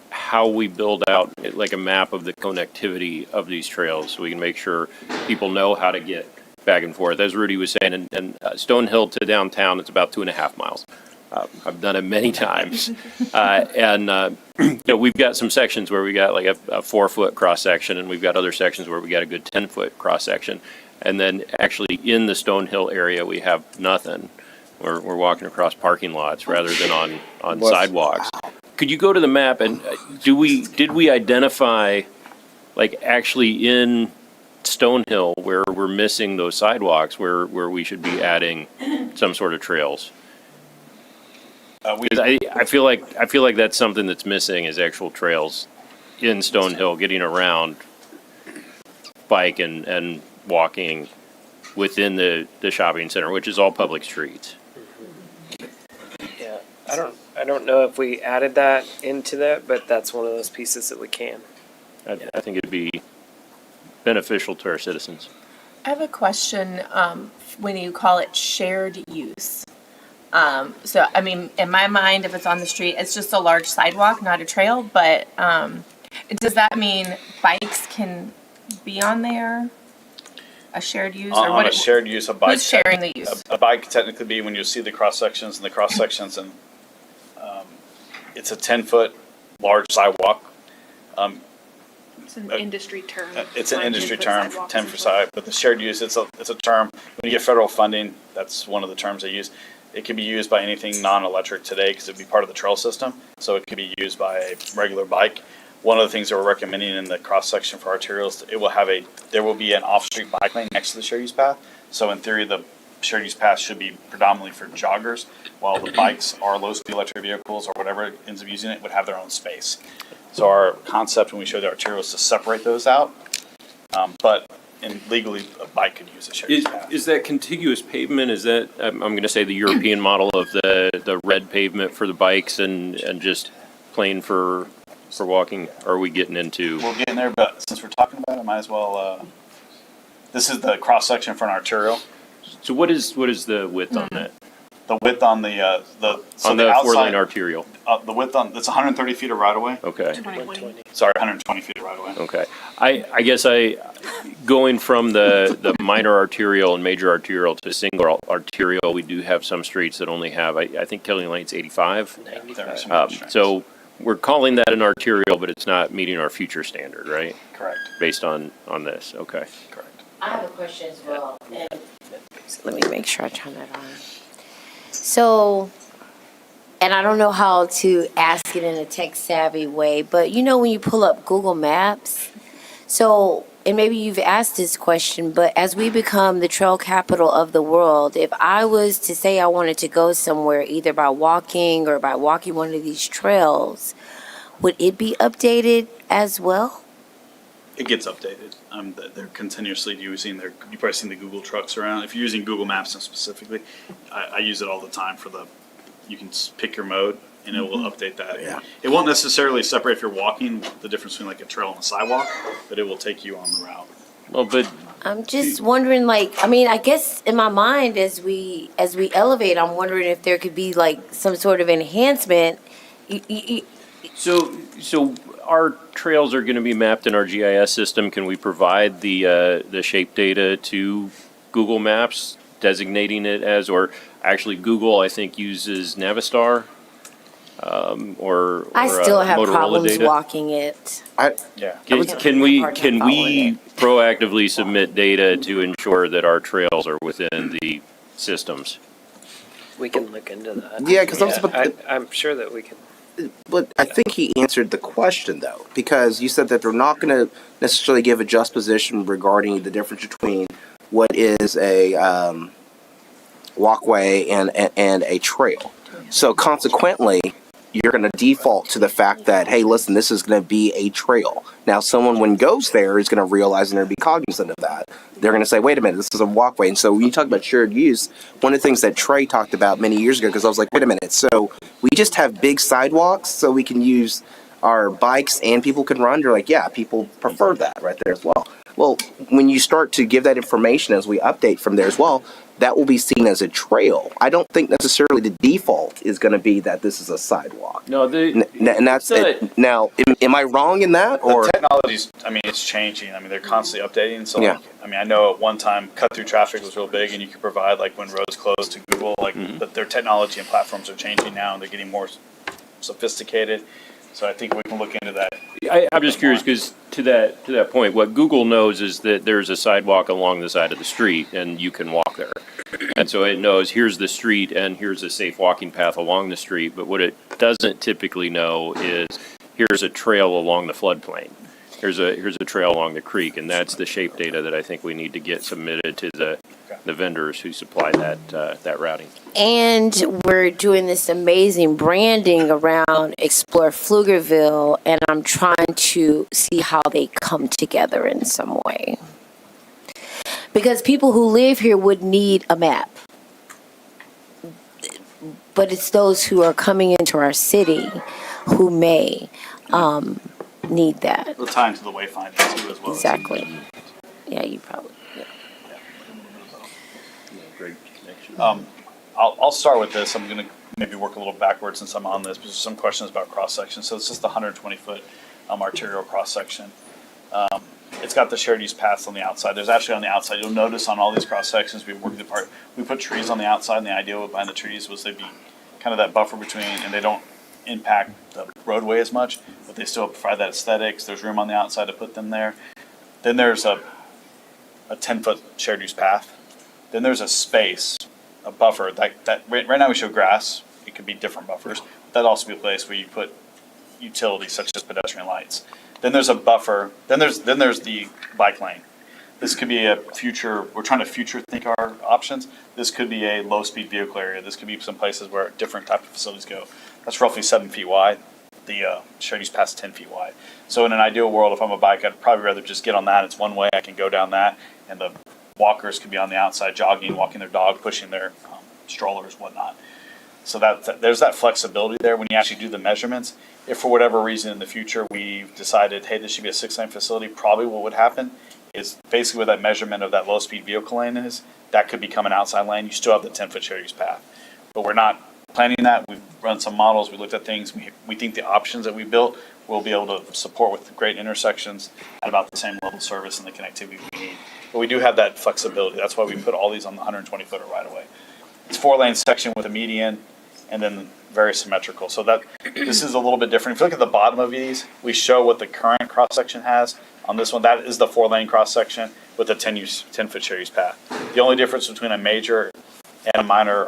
Speaker 6: how we build out like a map of the connectivity of these trails so we can make sure people know how to get back and forth. As Rudy was saying, and Stonehill to downtown, it's about 2.5 miles. I've done it many times. We've got some sections where we got like a 4-foot cross section, and we've got other sections where we got a good 10-foot cross section. And then actually in the Stonehill area, we have nothing. We're walking across parking lots rather than on sidewalks. Could you go to the map and did we identify like actually in Stonehill where we're missing those sidewalks where we should be adding some sort of trails? I feel like that's something that's missing is actual trails in Stonehill, getting around, bike and walking within the shopping center, which is all public streets.
Speaker 2: Yeah, I don't know if we added that into that, but that's one of those pieces that we can.
Speaker 6: I think it'd be beneficial to our citizens.
Speaker 8: I have a question when you call it shared use. So, I mean, in my mind, if it's on the street, it's just a large sidewalk, not a trail, but, does that mean bikes can be on there? A shared use, or
Speaker 3: On
Speaker 8: what?
Speaker 3: a shared use, a bike.
Speaker 8: Who's sharing the use?
Speaker 3: A bike could technically be when you see the cross sections and it's a 10-foot large sidewalk.
Speaker 7: It's an industry term.
Speaker 3: It's an
Speaker 7: for
Speaker 3: industry
Speaker 7: 10-foot
Speaker 3: term,
Speaker 7: sidewalks
Speaker 3: 10
Speaker 7: and
Speaker 3: for
Speaker 7: stuff.
Speaker 3: side, but the shared use, it's a term. When you get federal funding, that's one of the terms they use. It can be used by anything non-electric today because it'd be part of the trail system. So it could be used by a regular bike. One of the things that we're recommending in the cross section for arterials, there will be an off-street bike lane next to the shared use path. So in theory, the shared use path should be predominantly for joggers, while the bikes or low-speed electric vehicles or whatever ends up using it would have their own space. So our concept when we show the arterials is to separate those out, but legally a bike could use a shared use path.
Speaker 6: Is that contiguous pavement, is that, I'm gonna say the European model of the red pavement for the bikes and just plain for walking? Or are we getting into?
Speaker 3: We'll get in there, but since we're talking about it, I might as well, this is the cross section for an arterial.
Speaker 6: So what is the width on that?
Speaker 3: The width on the
Speaker 6: On the 4-lane arterial?
Speaker 3: the width on, it's 130 feet of right of way.
Speaker 6: Okay,
Speaker 7: 2020.
Speaker 3: Sorry, 120 feet of right of way.
Speaker 6: okay. I guess going from the minor arterial and major arterial to single arterial, we do have some streets that only have, I think Kelly Lane's 85.
Speaker 3: There are some constraints.
Speaker 6: So we're calling that an arterial, but it's not meeting our future standard, right?
Speaker 3: Correct,
Speaker 6: Based on this, okay.
Speaker 3: correct.
Speaker 5: I have a question as well, and let me make sure I turn that on. So, and I don't know how to ask it in a tech savvy way, but you know when you pull up Google Maps, so, and maybe you've asked this question, but as we become the trail capital of the world, if I was to say I wanted to go somewhere either by walking or by walking one of these trails, would it be updated as well?
Speaker 3: It gets updated. They're continuously using you've probably seen the Google trucks around. If you're using Google Maps specifically, I use it all the time you can pick your mode and it will update that.
Speaker 4: Yeah.
Speaker 3: It won't necessarily separate if you're walking, the difference between like a trail and a sidewalk, but it will take you on the route.
Speaker 6: Well, but
Speaker 5: I'm just wondering, like, I mean, I guess in my mind, as we elevate, I'm wondering if there could be like some sort of enhancement.
Speaker 6: So our trails are gonna be mapped in our GIS system. Can we provide the shape data to Google Maps, designating it as, or actually Google, I think, uses Navistar, or
Speaker 5: I still have
Speaker 6: Motorola
Speaker 5: problems
Speaker 6: data?
Speaker 5: walking it.
Speaker 3: Yeah.
Speaker 6: Can we
Speaker 5: Hard time following it.
Speaker 6: proactively submit data to ensure that our trails are within the systems?
Speaker 2: We can look into that.
Speaker 4: Yeah, 'cause I was about to-
Speaker 2: I'm sure that we can.
Speaker 4: But I think he answered the question though, because you said that they're not going to necessarily give a just position regarding the difference between what is a walkway and a trail. So consequently, you're going to default to the fact that, hey, listen, this is going to be a trail. Now, someone when goes there is going to realize and they're going to be cognizant of that. They're going to say, wait a minute, this is a walkway. And so when you talk about shared use, one of the things that Trey talked about many years ago, because I was like, wait a minute, so we just have big sidewalks so we can use our bikes and people can run? They're like, yeah, people prefer that right there as well. Well, when you start to give that information as we update from there as well, that will be seen as a trail. I don't think necessarily the default is going to be that this is a sidewalk.
Speaker 6: No,
Speaker 4: And that's
Speaker 6: it's
Speaker 4: it. Now, am I wrong in that? Or
Speaker 3: The technology's, it's changing. They're constantly updating. So,
Speaker 4: Yeah.
Speaker 3: I know at one time cut-through traffic was real big and you could provide, like, when roads closed to Google, but their technology and platforms are changing now and they're getting more sophisticated. So I think we can look into that.
Speaker 6: I'm just curious because to that point, what Google knows is that there's a sidewalk along the side of the street and you can walk there. And so it knows here's the street and here's a safe walking path along the street. But what it doesn't typically know is here's a trail along the floodplain. Here's a trail along the creek, and that's the shape data that I think we need to get submitted to the vendors who supply that routing.
Speaker 5: And we're doing this amazing branding around Explore Pflugerville, and I'm trying to see how they come together in some way. Because people who live here would need a map. But it's those who are coming into our city who may need that.
Speaker 3: It'll tie into the wayfinding too as well.
Speaker 5: Exactly. Yeah, you probably. Yeah.
Speaker 6: Great connection.
Speaker 3: I'll start with this. I'm gonna maybe work a little backwards since I'm on this, because there's some questions about cross-section. So it's just the 120-foot arterial cross-section. It's got the shared use paths on the outside. There's actually on the outside, you'll notice on all these cross-sections, we've worked apart. We put trees on the outside, and the idea behind the trees was they'd be kind of that buffer between, and they don't impact the roadway as much, but they still provide that aesthetics. There's room on the outside to put them there. Then there's a 10-foot shared use path. Then there's a space, a buffer, that right now we show grass. It could be different buffers. That'd also be a place where you put utilities such as pedestrian lights. Then there's a buffer. Then there's the bike lane. This could be a future. We're trying to future think our options. This could be a low speed vehicle area. This could be some places where different type of facilities go. That's roughly 7 feet wide. The shared use path is 10 feet wide. So in an ideal world, if I'm a bike, I'd probably rather just get on that. It's one way. I can go down that, and the walkers could be on the outside jogging, walking their dog, pushing their strollers, whatnot. So there's that flexibility there when you actually do the measurements. If for whatever reason in the future we've decided, hey, this should be a 6-lane facility, probably what would happen is basically where that measurement of that low-speed vehicle lane is, that could become an outside lane. You still have the 10-foot shared use path. But we're not planning that. We've run some models. We looked at things. We think the options that we built will be able to support with great intersections at about the same level of service and the connectivity we need. But we do have that flexibility. That's why we put all these on the 120-foot right away. It's 4-lane section with a median, and then very symmetrical. So that this is a little bit different. If you look at the bottom of these, we show what the current cross section has. On this one, that is the 4-lane cross section with a 10-foot shared use path. The only difference between a major and a minor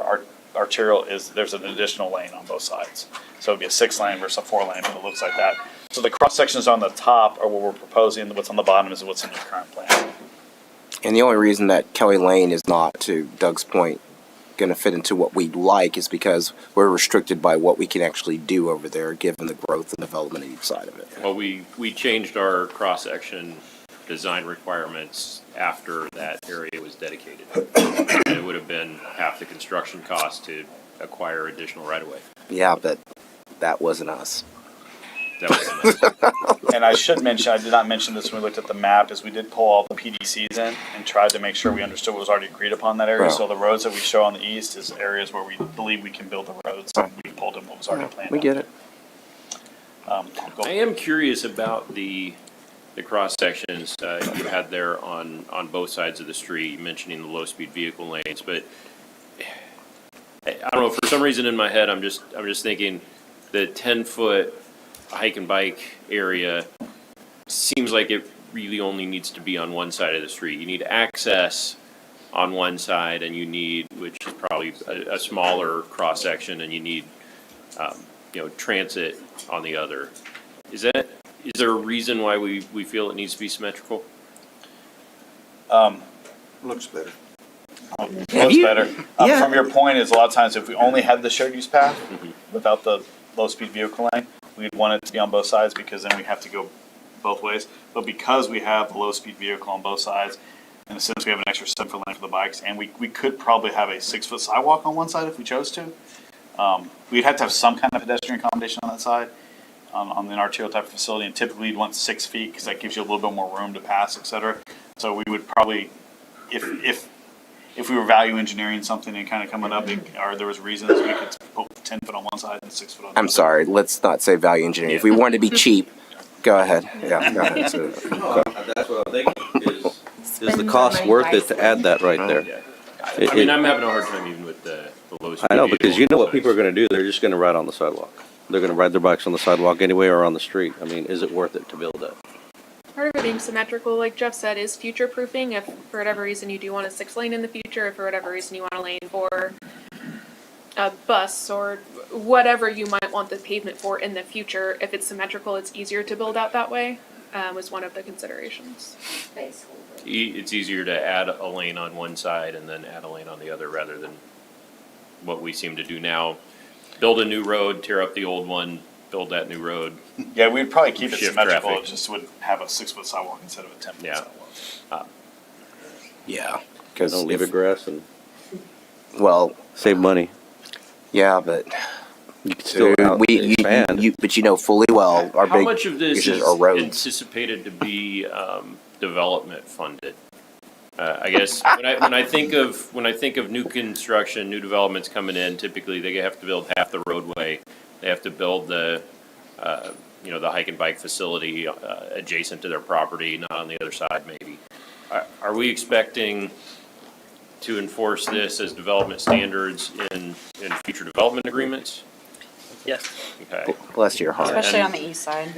Speaker 3: arterial is there's an additional lane on both sides. So it'd be a 6-lane versus a 4-lane, but it looks like that. So the cross sections on the top are what we're proposing. What's on the bottom is what's in the current plan.
Speaker 4: And the only reason that Kelly Lane is not, to Doug's point, going to fit into what we'd like is because we're restricted by what we can actually do over there, given the growth and development on each side of it.
Speaker 6: Well, we changed our cross-section design requirements after that area was dedicated. And it would have been half the construction cost to acquire additional right-of-way.
Speaker 4: Yeah, but that wasn't us.
Speaker 6: That was
Speaker 3: And I should mention, I did not mention this when we looked at the map, is we did pull all the PDCs in and tried to make sure we understood what was already agreed upon in that area.
Speaker 4: Wow.
Speaker 3: So the roads that we show on the east is areas where we believe we can build the roads. And we pulled in what was already planned.
Speaker 4: We get it.
Speaker 3: I'll go-
Speaker 6: I am curious about the cross sections you had there on both sides of the street, mentioning the low-speed vehicle lanes, but I don't know, for some reason in my head, I'm just thinking the 10-foot hike and bike area seems like it really only needs to be on one side of the street. You need access on one side, and you need, which is probably a smaller cross section, and you need, transit on the other. Is there a reason why we feel it needs to be symmetrical?
Speaker 1: Looks better.
Speaker 3: Looks better. From your point is a lot of times if we only had the shared use path without the low-speed vehicle lane, we'd want it to be on both sides because then we have to go both ways. But because we have the low-speed vehicle on both sides, and since we have an extra 7-foot lane for the bikes, and we could probably have a 6-foot sidewalk on one side if we chose to, we'd have to have some kind of pedestrian accommodation on that side, on an arterial type of facility, and typically you'd want 6 feet because that gives you a little bit more room to pass, et cetera. So we would probably, if we were value engineering something and kind of coming up, or there was reasons we could put 10 foot on one side and 6 foot on the other.
Speaker 4: I'm sorry, let's not say value engineering. If we wanted to be cheap, go ahead. Yeah, go ahead. So,
Speaker 9: That's what I'm thinking, is
Speaker 8: Spend
Speaker 9: the
Speaker 8: more
Speaker 9: cost
Speaker 8: money
Speaker 9: worth it to
Speaker 8: wisely.
Speaker 9: add that right there?
Speaker 6: Yeah.
Speaker 9: It-
Speaker 6: I mean,
Speaker 9: it-
Speaker 6: I'm having a hard time even with the low speed.
Speaker 9: I know, because
Speaker 6: vehicle
Speaker 9: you know what
Speaker 6: signs.
Speaker 9: people are gonna do, they're just gonna ride on the sidewalk. They're gonna ride their bikes on the sidewalk anyway or on the street. I mean, is it worth it to build that?
Speaker 7: Part of it being symmetrical, like Jeff said, is future proofing. If for whatever reason you do want a 6-lane in the future, if for whatever reason you want a lane for a bus or whatever you might want the pavement for in the future, if it's symmetrical, it's easier to build out that way, was one of the considerations.
Speaker 6: It's easier to add a lane on one side and then add a lane on the other rather than what we seem to do now. Build a new road, tear up the old one, build that new road.
Speaker 3: Yeah, we'd probably keep it
Speaker 6: Shift
Speaker 3: symmetrical.
Speaker 6: traffic.
Speaker 3: It just would have a 6-foot sidewalk instead of a 10-foot
Speaker 6: Yeah.
Speaker 3: sidewalk.
Speaker 4: yeah, because
Speaker 9: Don't leave it grass and
Speaker 4: well,
Speaker 9: save money.
Speaker 4: yeah, but
Speaker 9: You can still expand.
Speaker 4: but you know fully well our
Speaker 6: How
Speaker 4: big
Speaker 6: much of this
Speaker 4: issues
Speaker 6: is
Speaker 4: are roads.
Speaker 6: anticipated to be development funded? I guess when I think of new construction, new developments coming in, typically they have to build half the roadway. They have to build the the hike and bike facility adjacent to their property, not on the other side maybe. Are we expecting to enforce this as development standards in future development agreements?
Speaker 2: Yes.
Speaker 6: Okay.
Speaker 4: Bless your heart.
Speaker 10: Especially on the east side.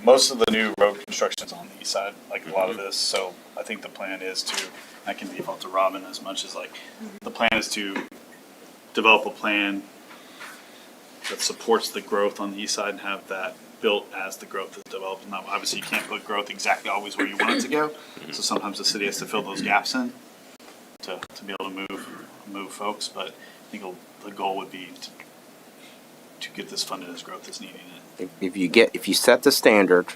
Speaker 3: Most of the new road construction's on the east side, like a lot of this, so I think the plan is to, I can default to Robin as much as like, the plan is to develop a plan that supports the growth on the east side and have that built as the growth is developed. Now, obviously, you can't put growth exactly always where you want it to go, so sometimes the city has to fill those gaps in to be able to move folks, but I think the goal would be to get this funded as growth is needing it.
Speaker 4: If you set the standard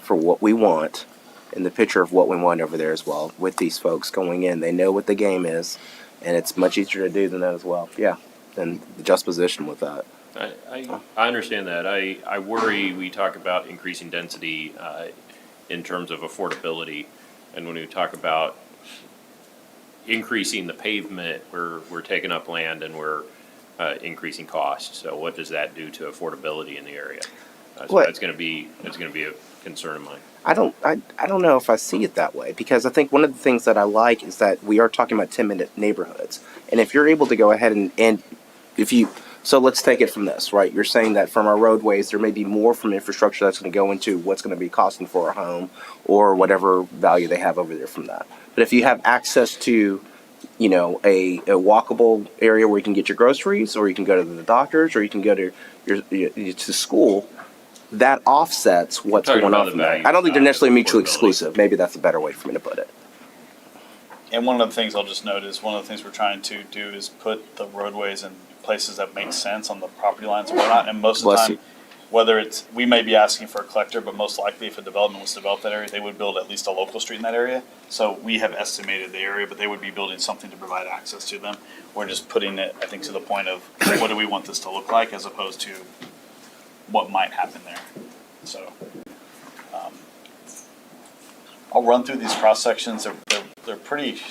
Speaker 4: for what we want and the picture of what we want over there as well, with these folks going in, they know what the game is, and it's much easier to do than that as well. Yeah, than the just position with that.
Speaker 6: I understand that. I worry we talk about increasing density in terms of affordability, and when we talk about increasing the pavement, we're taking up land and we're increasing costs. So what does that do to affordability in the area? So that's going to be a concern of mine.
Speaker 4: I don't know if I see it that way, because I think one of the things that I like is that we are talking about 10-minute neighborhoods, and if you're able to go ahead and if you. So let's take it from this, right? You're saying that from our roadways, there may be more from infrastructure that's going to go into what's going to be costing for a home or whatever value they have over there from that. But if you have access to, a walkable area where you can get your groceries, or you can go to the doctors, or you can go to to school, that offsets what's
Speaker 6: Talking
Speaker 4: going
Speaker 6: about
Speaker 4: on
Speaker 6: the
Speaker 4: from there.
Speaker 6: value,
Speaker 4: I don't think they're
Speaker 6: not
Speaker 4: necessarily mutually
Speaker 6: affordability.
Speaker 4: exclusive. Maybe that's a better way for me to put it.
Speaker 3: And one of the things I'll just note is one of the things we're trying to do is put the roadways in places that make sense on the property lines and whatnot. And most of the
Speaker 4: Bless
Speaker 3: time,
Speaker 4: you.
Speaker 3: whether it's, we may be asking for a collector, but most likely if a development was to develop that area, they would build at least a local street in that area. So we have estimated the area, but they would be building something to provide access to them. We're just putting it, I think, to the point of what do we want this to look like as opposed to what might happen there. So I'll run through these cross sections. They're pretty.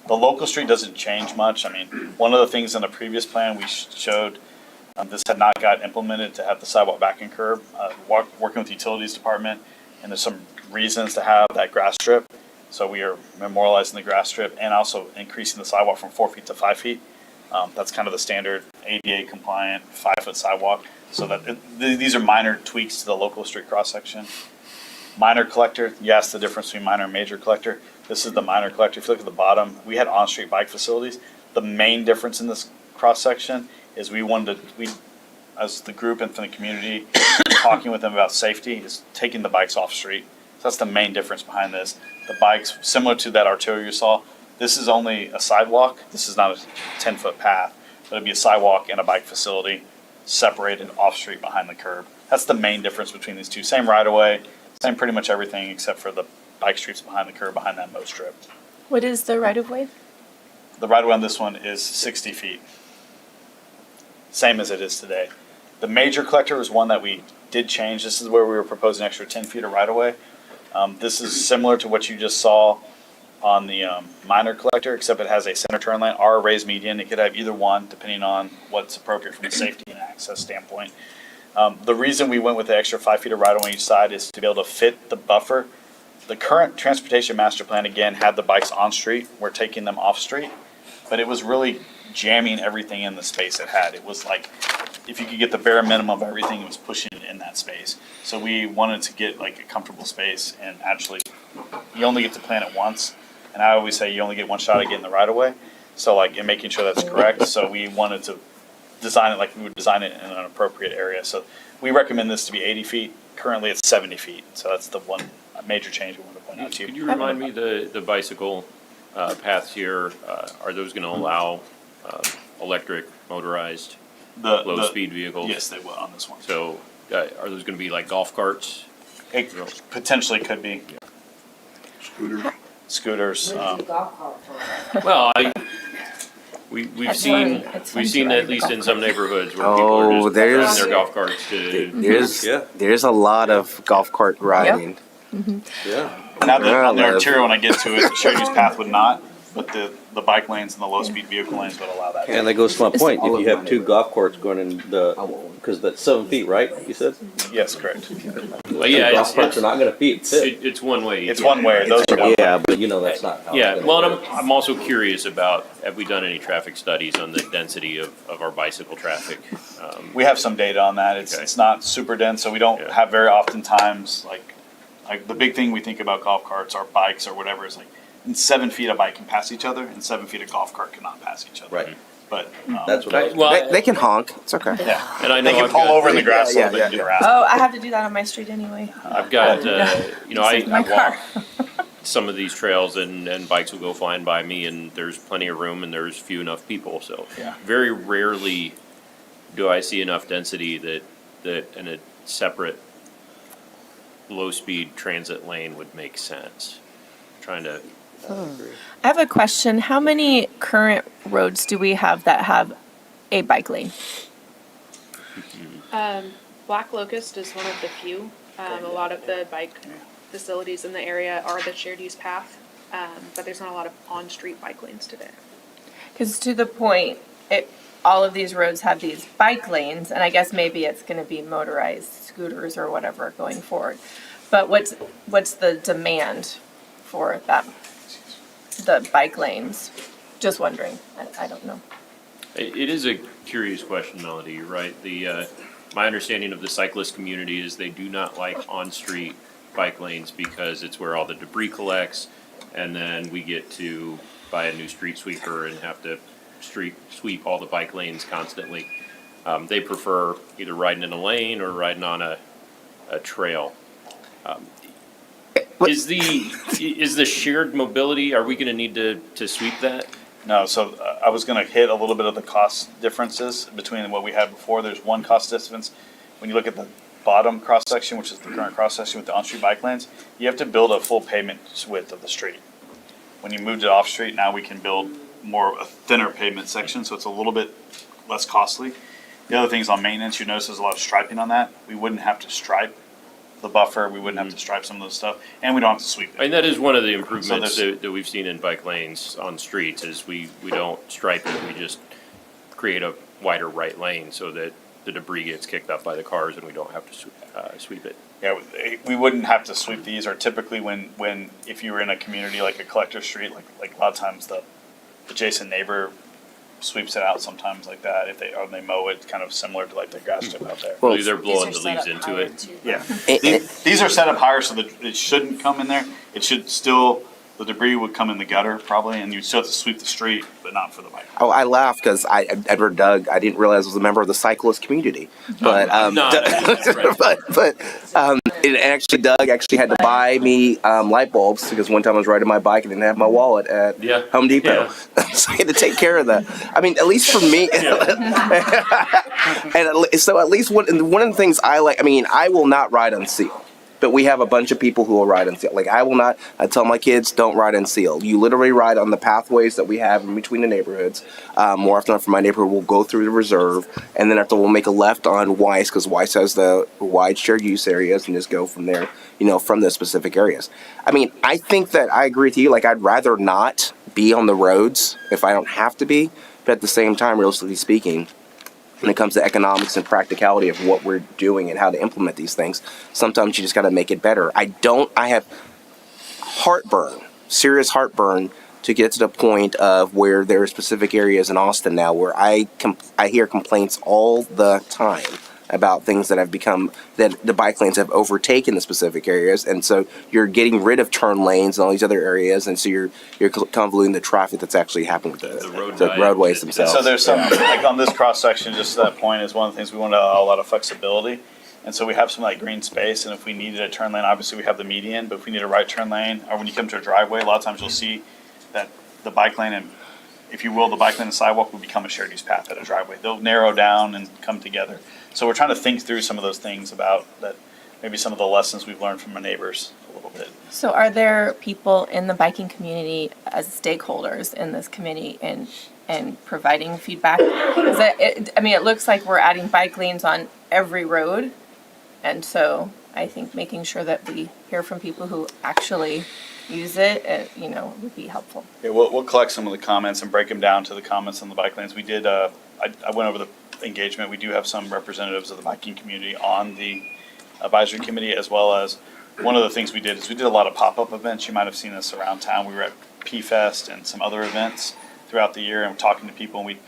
Speaker 3: The local street doesn't change much. I mean, one of the things in the previous plan we showed, this had not got implemented to have the sidewalk back and curb. Working with the utilities department, and there's some reasons to have that grass strip. So we are memorializing the grass strip and also increasing the sidewalk from 4 feet to 5 feet. That's kind of the standard ADA compliant 5-foot sidewalk. So that these are minor tweaks to the local street cross section. Minor collector, yes, the difference between minor and major collector. This is the minor collector. If you look at the bottom, we had on-street bike facilities. The main difference in this cross section is as the group and from the community, talking with them about safety, is taking the bikes off street. So that's the main difference behind this. The bikes, similar to that arterial you saw, this is only a sidewalk. This is not a 10-foot path, but it'd be a sidewalk and a bike facility separated off street behind the curb. That's the main difference between these two. Same right of way, same pretty much everything except for the bike streets behind the curb, behind that mow strip.
Speaker 8: What is the right of way?
Speaker 3: The right of way on this one is 60 feet. Same as it is today. The major collector is one that we did change. This is where we were proposing extra 10 feet of right of way. This is similar to what you just saw on the minor collector, except it has a center turn lane or a raised median. It could have either one, depending on what's appropriate from a safety and access standpoint. The reason we went with the extra 5 feet of right of way on each side is to be able to fit the buffer. The current transportation master plan, again, had the bikes on street. We're taking them off street, but it was really jamming everything in the space it had. It was like, if you could get the bare minimum of everything, it was pushing it in that space. So we wanted to get like a comfortable space, and actually, you only get to plan it once. And I always say you only get one shot at getting the right of way. So like, in making sure that's correct. So we wanted to design it like we would design it in an appropriate area. So we recommend this to be 80 feet. Currently it's 70 feet. So that's the one major change we want to point out to you.
Speaker 6: Could you remind me the bicycle paths here, are those going to allow electric motorized low-speed vehicles?
Speaker 3: Yes, they will on this one.
Speaker 6: So are those going to be like golf carts?
Speaker 3: It potentially could be. Scooters.
Speaker 6: Well, we've seen at least in some neighborhoods where people are just driving their golf carts to.
Speaker 4: There's a lot of golf cart riding.
Speaker 9: Yeah.
Speaker 3: Now that on the
Speaker 4: Yeah,
Speaker 3: arterial, when I get to it, the shared use path would not, but the bike lanes and the low-speed vehicle lanes would allow that.
Speaker 9: And that goes to my point, if you have two golf courts going in because that's 7 feet, right, you said?
Speaker 3: Yes, correct.
Speaker 6: Well, yeah,
Speaker 9: Golf carts are not gonna fit.
Speaker 6: it's one way.
Speaker 3: It's one way, those are one way.
Speaker 9: Yeah, but that's not how it's
Speaker 6: Yeah,
Speaker 9: gonna
Speaker 6: well, and
Speaker 9: work.
Speaker 6: I'm also curious about, have we done any traffic studies on the density of our bicycle traffic?
Speaker 3: We have some data on that.
Speaker 6: Okay.
Speaker 3: It's not super dense, so we don't
Speaker 6: Yeah.
Speaker 3: have very often times, like the big thing we think about golf carts or bikes or whatever is like, in 7 feet a bike can pass each other, and 7 feet a golf cart cannot pass each other.
Speaker 9: Right.
Speaker 3: But,
Speaker 9: That's what I was.
Speaker 6: Well,
Speaker 4: They can honk. It's okay.
Speaker 3: yeah,
Speaker 6: and I
Speaker 3: they
Speaker 6: know
Speaker 3: can
Speaker 6: I've
Speaker 3: pull
Speaker 6: got,
Speaker 3: over in the grass a
Speaker 4: Yeah,
Speaker 3: little bit and
Speaker 4: yeah,
Speaker 3: get around.
Speaker 8: Oh, I have to do that on my street anyway.
Speaker 6: I've got, I
Speaker 8: My car.
Speaker 6: walk some of these trails and bikes will go flying by me and there's plenty of room and there's few enough people, so.
Speaker 3: Yeah.
Speaker 6: Very rarely do I see enough density that in a separate low-speed transit lane would make sense. Trying to,
Speaker 8: I have a question. How many current roads do we have that have a bike lane?
Speaker 7: Black Locust is one of the few. A lot of the bike facilities in the area are the shared use path, but there's not a lot of on-street bike lanes today.
Speaker 8: Because to the point, all of these roads have these bike lanes, and I guess maybe it's going to be motorized scooters or whatever going forward. But what's the demand for that, the bike lanes? Just wondering. I don't know.
Speaker 6: it is a curious question, Melody, you're right. My understanding of the cyclist community is they do not like on-street bike lanes because it's where all the debris collects, and then we get to buy a new street sweeper and have to sweep all the bike lanes constantly. They prefer either riding in a lane or riding on a trail. Is the shared mobility, are we gonna need to sweep that?
Speaker 3: No, so I was gonna hit a little bit of the cost differences between what we had before. There's one cost difference. When you look at the bottom cross-section, which is the current cross-section with the on-street bike lanes, you have to build a full pavement width of the street. When you moved it off-street, now we can build a thinner pavement section, so it's a little bit less costly. The other thing is on maintenance, you notice there's a lot of striping on that. We wouldn't have to stripe the buffer, we wouldn't have to stripe some of those stuff, and we don't have to sweep
Speaker 6: I mean,
Speaker 3: it.
Speaker 6: that is one of the improvements
Speaker 3: So there's-
Speaker 6: that we've seen in bike lanes on streets is we don't stripe it, we just create a wider right lane so that the debris gets kicked up by the cars and we don't have to sweep it.
Speaker 3: Yeah, we wouldn't have to sweep these, or typically if you were in a community like a collector street, like a lot of times the adjacent neighbor sweeps it out sometimes like that, if they mow it, kind of similar to like the grass strip out there.
Speaker 4: Well,
Speaker 6: They're blowing the leaves into it.
Speaker 3: Yeah,
Speaker 4: And-
Speaker 3: these are set up higher so that it shouldn't come in there. It should still, the debris would come in the gutter probably, and you'd still have to sweep the street, but not for the bike.
Speaker 4: Oh, I laugh because Edward Doug, I didn't realize was a member of the cyclist community. But
Speaker 6: No, that's right.
Speaker 4: it actually, Doug actually had to buy me light bulbs because one time I was riding my bike and didn't have my wallet at
Speaker 6: Yeah.
Speaker 4: Home Depot. So I had to take care of that. I mean, at least for me. So at least one of the things I like, I mean, I will not ride unsealed. But we have a bunch of people who will ride unsealed. Like I tell my kids, don't ride unsealed. You literally ride on the pathways that we have in between the neighborhoods. More often for my neighborhood, we'll go through the reserve, and then after we'll make a left on Weiss, because Weiss has the wide shared use areas, and just go from there, from those specific areas. I mean, I think that I agree with you. Like, I'd rather not be on the roads if I don't have to be. But at the same time, realistically speaking, when it comes to economics and practicality of what we're doing and how to implement these things, sometimes you just got to make it better. I have heartburn, serious heartburn, to get to the point of where there are specific areas in Austin now where I hear complaints all the time about things that the bike lanes have overtaken the specific areas, and so you're getting rid of turn lanes and all these other areas, and so you're convoluting the traffic that's actually happening with the roadways themselves.
Speaker 3: So there's some, like on this cross section, just to that point, is one of the things we want to allow a lot of flexibility. And so we have some like green space, and if we needed a turn lane, obviously we have the median, but if we need a right turn lane, or when you come to a driveway, a lot of times you'll see that the bike lane and, if you will, the bike lane and sidewalk will become a shared use path at a driveway. They'll narrow down and come together. So we're trying to think through some of those things about that, maybe some of the lessons we've learned from our neighbors a little bit.
Speaker 8: So are there people in the biking community as stakeholders in this committee and providing feedback? It looks like we're adding bike lanes on every road. And so I think making sure that we hear from people who actually use it, would be helpful.
Speaker 3: Yeah, we'll collect some of the comments and break them down to the comments on the bike lanes. We did, I went over the engagement. We do have some representatives of the biking community on the advisory committee, as well as one of the things we did is we did a lot of pop-up events. You might have seen this around town. We were at P-Fest and some other events throughout the year and talking to people. And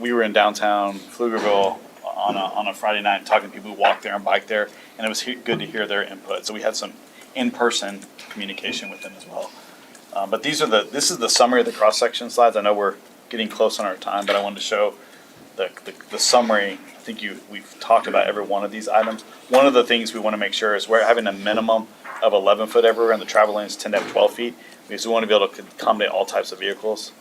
Speaker 3: we were in downtown Pflugerville on a Friday night, talking to people who walk there and bike there, and it was good to hear their input. So we had some in-person communication with them as well. But this is the summary of the cross-section slides. I know we're getting close on our time, but I wanted to show the summary. I think we've talked about every one of these items. One of the things we want to make sure is we're having a minimum of 11 foot everywhere, and the travel lanes tend to have 12 feet, because we want to be able to accommodate all types of vehicles.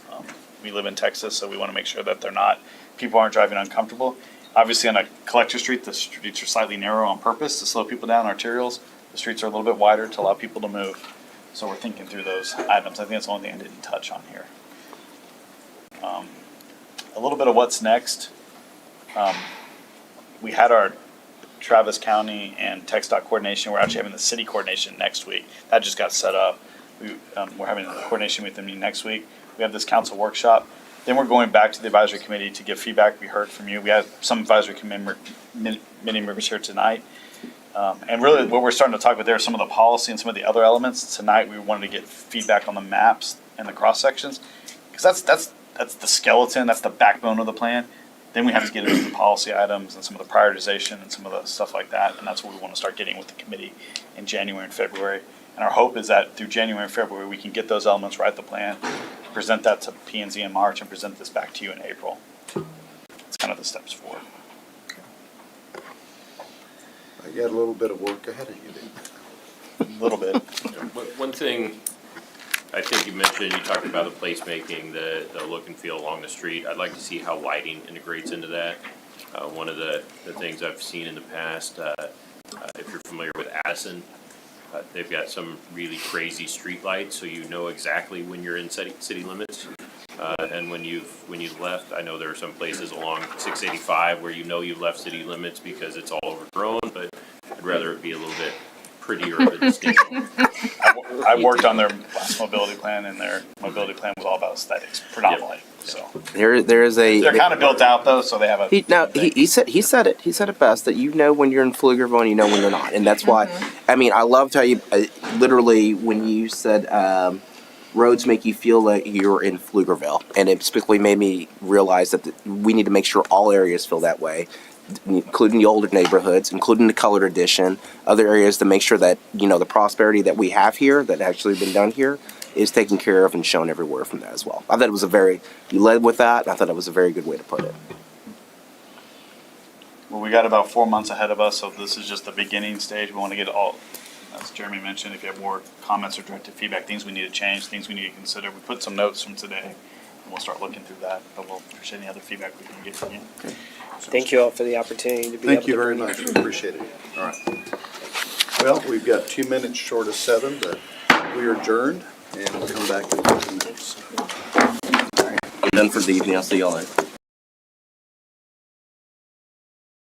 Speaker 3: We live in Texas, so we want to make sure that people aren't driving uncomfortable. Obviously, on a collector street, the streets are slightly narrow on purpose to slow people down. Arterials, the streets are a little bit wider to allow people to move. So we're thinking through those items. I think that's the only thing I didn't touch on here. A little bit of what's next. We had our Travis County and TxDOT coordination. We're actually having the city coordination next week. That just got set up. We're having a coordination with them next week. We have this council workshop. Then we're going back to the advisory committee to give feedback. We heard from you. We had some advisory committee members here tonight. And really what we're starting to talk about there are some of the policy and some of the other elements. Tonight we wanted to get feedback on the maps and the cross sections, because that's the skeleton, that's the backbone of the plan. Then we have to get into the policy items and some of the prioritization and some of the stuff like that. And that's what we want to start getting with the committee in January and February. And our hope is that through January and February, we can get those elements, write the plan, present that to P&Z in March, and present this back to you in April. That's kind of the steps forward.
Speaker 1: You got a little bit of work ahead of you,
Speaker 3: A little bit.
Speaker 6: One thing I think you mentioned, you talked about the placemaking, the look and feel along the street. I'd like to see how lighting integrates into that. One of the things I've seen in the past, if you're familiar with Addison, they've got some really crazy street lights, so you know exactly when you're in city limits. And when you've left, I know there are some places along 685 where you know you've left city limits because it's all overgrown, but I'd rather it be a little bit prettier of a distinction.
Speaker 3: I worked on their last mobility plan, and their mobility plan was all about aesthetics predominantly. So
Speaker 4: There is
Speaker 3: they're kind of built out though, so they have a.
Speaker 4: He said it best, that you know when you're in Pflugerville and you know when you're not, and that's why. I mean, I loved how you literally when you said roads make you feel like you're in Pflugerville, and it specifically made me realize that we need to make sure all areas feel that way, including the older neighborhoods, including the colored edition, other areas, to make sure that the prosperity that we have here, that actually been done here, is taken care of and shown everywhere from that as well. I thought it was you led with that, and I thought it was a very good way to put it.
Speaker 3: Well, we got about 4 months ahead of us, so this is just the beginning stage. We want to get all, as Jeremy mentioned, if you have more comments or directed feedback, things we need to change, things we need to consider. We put some notes from today, and we'll start looking through that, but we'll appreciate any other feedback we can get from you.
Speaker 2: Thank you all for the opportunity to be able
Speaker 1: Thank you
Speaker 2: to
Speaker 1: very
Speaker 2: bring
Speaker 1: much. We appreciate it. All right. Well, we've got 2 minutes short of 7, but we are adjourned, and we'll come back in 2 minutes.
Speaker 4: I'm done for the evening. I'll see y'all later.